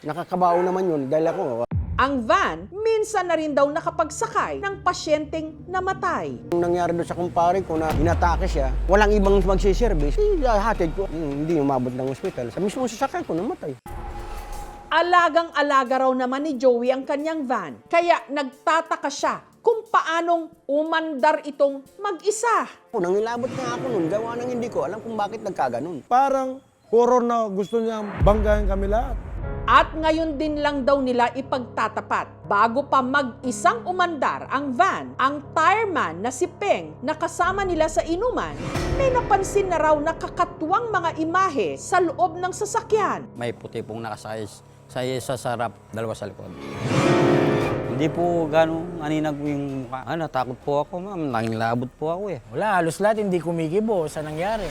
Nakakabaong naman yun dahil ako. Ang van, minsan na rin daw nakapagsakay ng pasyenteng namatay. Nung nangyari doon sa kumpare ko na inatake siya, walang ibang magsiservice, hatid ko. Hindi umabot ng ospital. Sa mismo sasakyan ko, namatay. Alagang-alaga raw naman ni Joey ang kanyang van, kaya nagtataka siya kung paanong umandar itong mag-isa. Nangilabot nga ako nun, gawa nang hindi ko alam kung bakit nagkaganon. Parang horror na gusto niya banggahin kami lahat. At ngayon din lang daw nila ipagtatapat. Bago pa mag-isang umandar ang van, ang tireman na si Peng na kasama nila sa inuman, may napansin na raw na kakatuwang mga imahe sa loob ng sasakyan. May puti pong nakasayas. Sa isa sa harap, dalawa sa likod. Hindi po gano'ng aninag yung mukha. Natakot po ako, ma'am. Nangilabot po ako eh. Wala, halos lahat hindi kumikibo sa nangyari.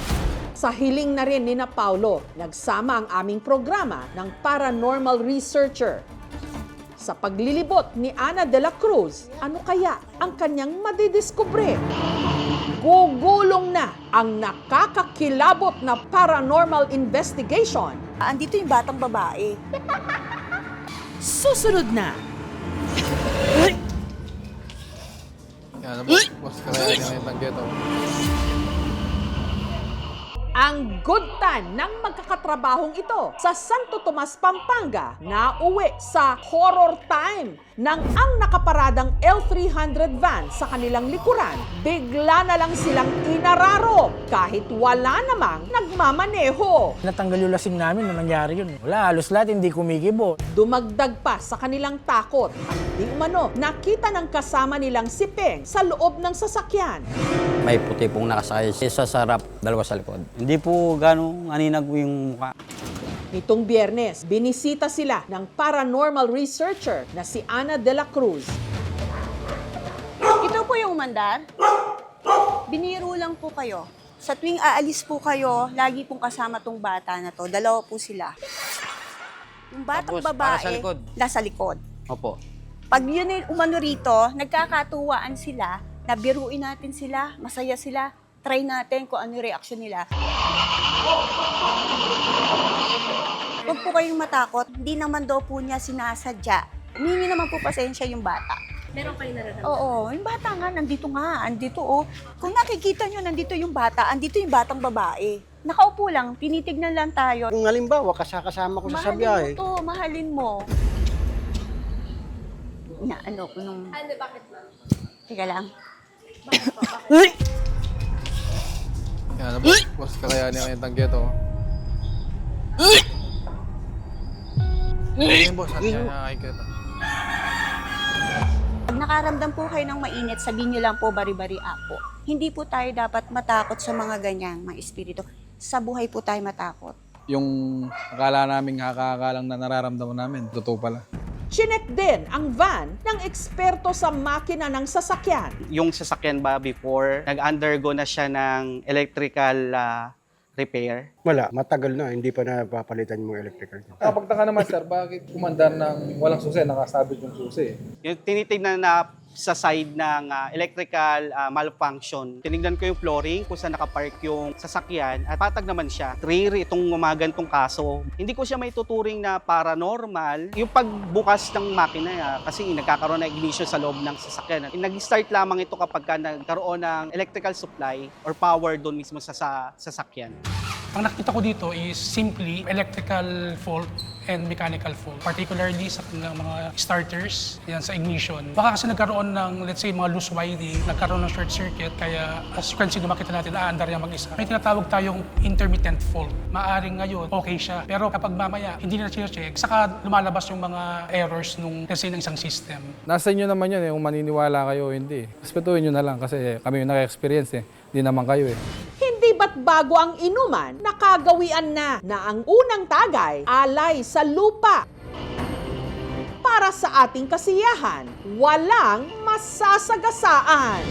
Sa hiling na rin ni na Paulo, nagsama ang aming programa ng paranormal researcher. Sa paglilibot ni Ana de la Cruz, ano kaya ang kanyang madidiskubre? Gugulong na ang nakakakilabot na paranormal investigation. Andito yung batang babae. Susunod na. Yan, boss, kaya niya yung tanggeto. Ang good time ng magkakatrabahong ito sa Santo Tomas, Pampanga na uwi sa horror time nang ang nakaparadang L300 van sa kanilang likuran, bigla na lang silang inararo kahit wala namang nagmamaneho. Natanggal yung lasing namin nung nangyari yun. Wala, halos lahat hindi kumikibo. Dumagdag pa sa kanilang takot at di umano nakita ng kasama nilang si Peng sa loob ng sasakyan. May puti pong nakasayas. Isa sa harap, dalawa sa likod. Hindi po gano'ng aninag yung mukha. Nitong Biyernes, binisita sila ng paranormal researcher na si Ana de la Cruz. Ito po yung umandar. Biniro lang po kayo. Sa tuwing aalis po kayo, lagi pong kasama tong bata na to. Dalawa po sila. Yung batang Tapos, babae, para sa likod. nasa likod. Opo. Pag yun yung umano rito, nagkakatuwaan sila, nabiruin natin sila, masaya sila, try natin kung ano yung reaction nila. Huwag po kayong matakot, hindi naman daw po niya sinasadya. Humingi naman po pasensya yung bata. Meron kayo nararamdaman? Oo, yung bata nga, andito oh. Kung nakikita nyo, nandito yung bata, andito yung batang babae. Nakaupo lang, tinitignan lang tayo. Kung halimbawa, kasama ko sa biyahe. Mahalin mo. Ano ko nung... Ano, bakit ma'am? Teka lang. Yan, boss, kaya niya yung tanggeto. Ayun, boss, ano niya nakikita? Pag nakaramdam po kayo ng mainit, sabihin nyo lang po bari-bari apo. Hindi po tayo dapat matakot sa mga ganyang mga espiritu. Sa buhay po tayo matakot. Yung akala namin nakakakalang na nararamdaman namin, totoo pala. Chinek din ang van ng eksperto sa makina ng sasakyan. Yung sasakyan ba before, nag-undergo na siya ng electrical repair? Wala, matagal na, hindi pa napapalitan yung mga electrical. Kapagtaka naman sir, bakit kumandar ng walang susi, nakasabit yung susi? Yung tinitignan na sa side ng electrical malfunction. Tinignan ko yung flooring kung saan nakapark yung sasakyan at patag naman siya. Rare itong umagantong kaso. Hindi ko siya may tuturing na paranormal. Yung pagbukas ng makina kasi nagkakaroon ng ignition sa loob ng sasakyan. Nag-start lamang ito kapag nagkaroon ng electrical supply or power doon mismo sa sasakyan. Ang nakita ko dito is simply electrical fault and mechanical fault, particularly sa mga starters, yan sa ignition. Baka kasi nagkaroon ng, let's say, mga loose wiring, nagkaroon ng short circuit, kaya as you can see, makita natin, aandar niya mag-isa. May tinatawag tayong intermittent fault. Maaring ngayon, okay siya. Pero kapag mamaya, hindi na check, saka lumalabas yung mga errors nung, let's say, ng isang system. Nasa inyo naman yun kung maniniwala kayo o hindi. Respetuhin nyo na lang kasi kami yung naka-experience Hindi naman kayo Hindi ba't bago ang inuman, nakagawian na ang unang tagay alay sa lupa. Para sa ating kasiyahan, walang masasagasaan.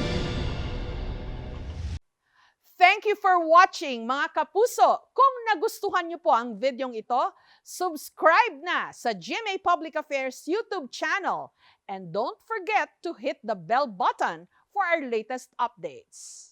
Thank you for watching, mga kapuso. Kung nagustuhan niyo po ang videong ito, subscribe na sa GMA Public Affairs YouTube channel. And don't forget to hit the bell button for our latest updates.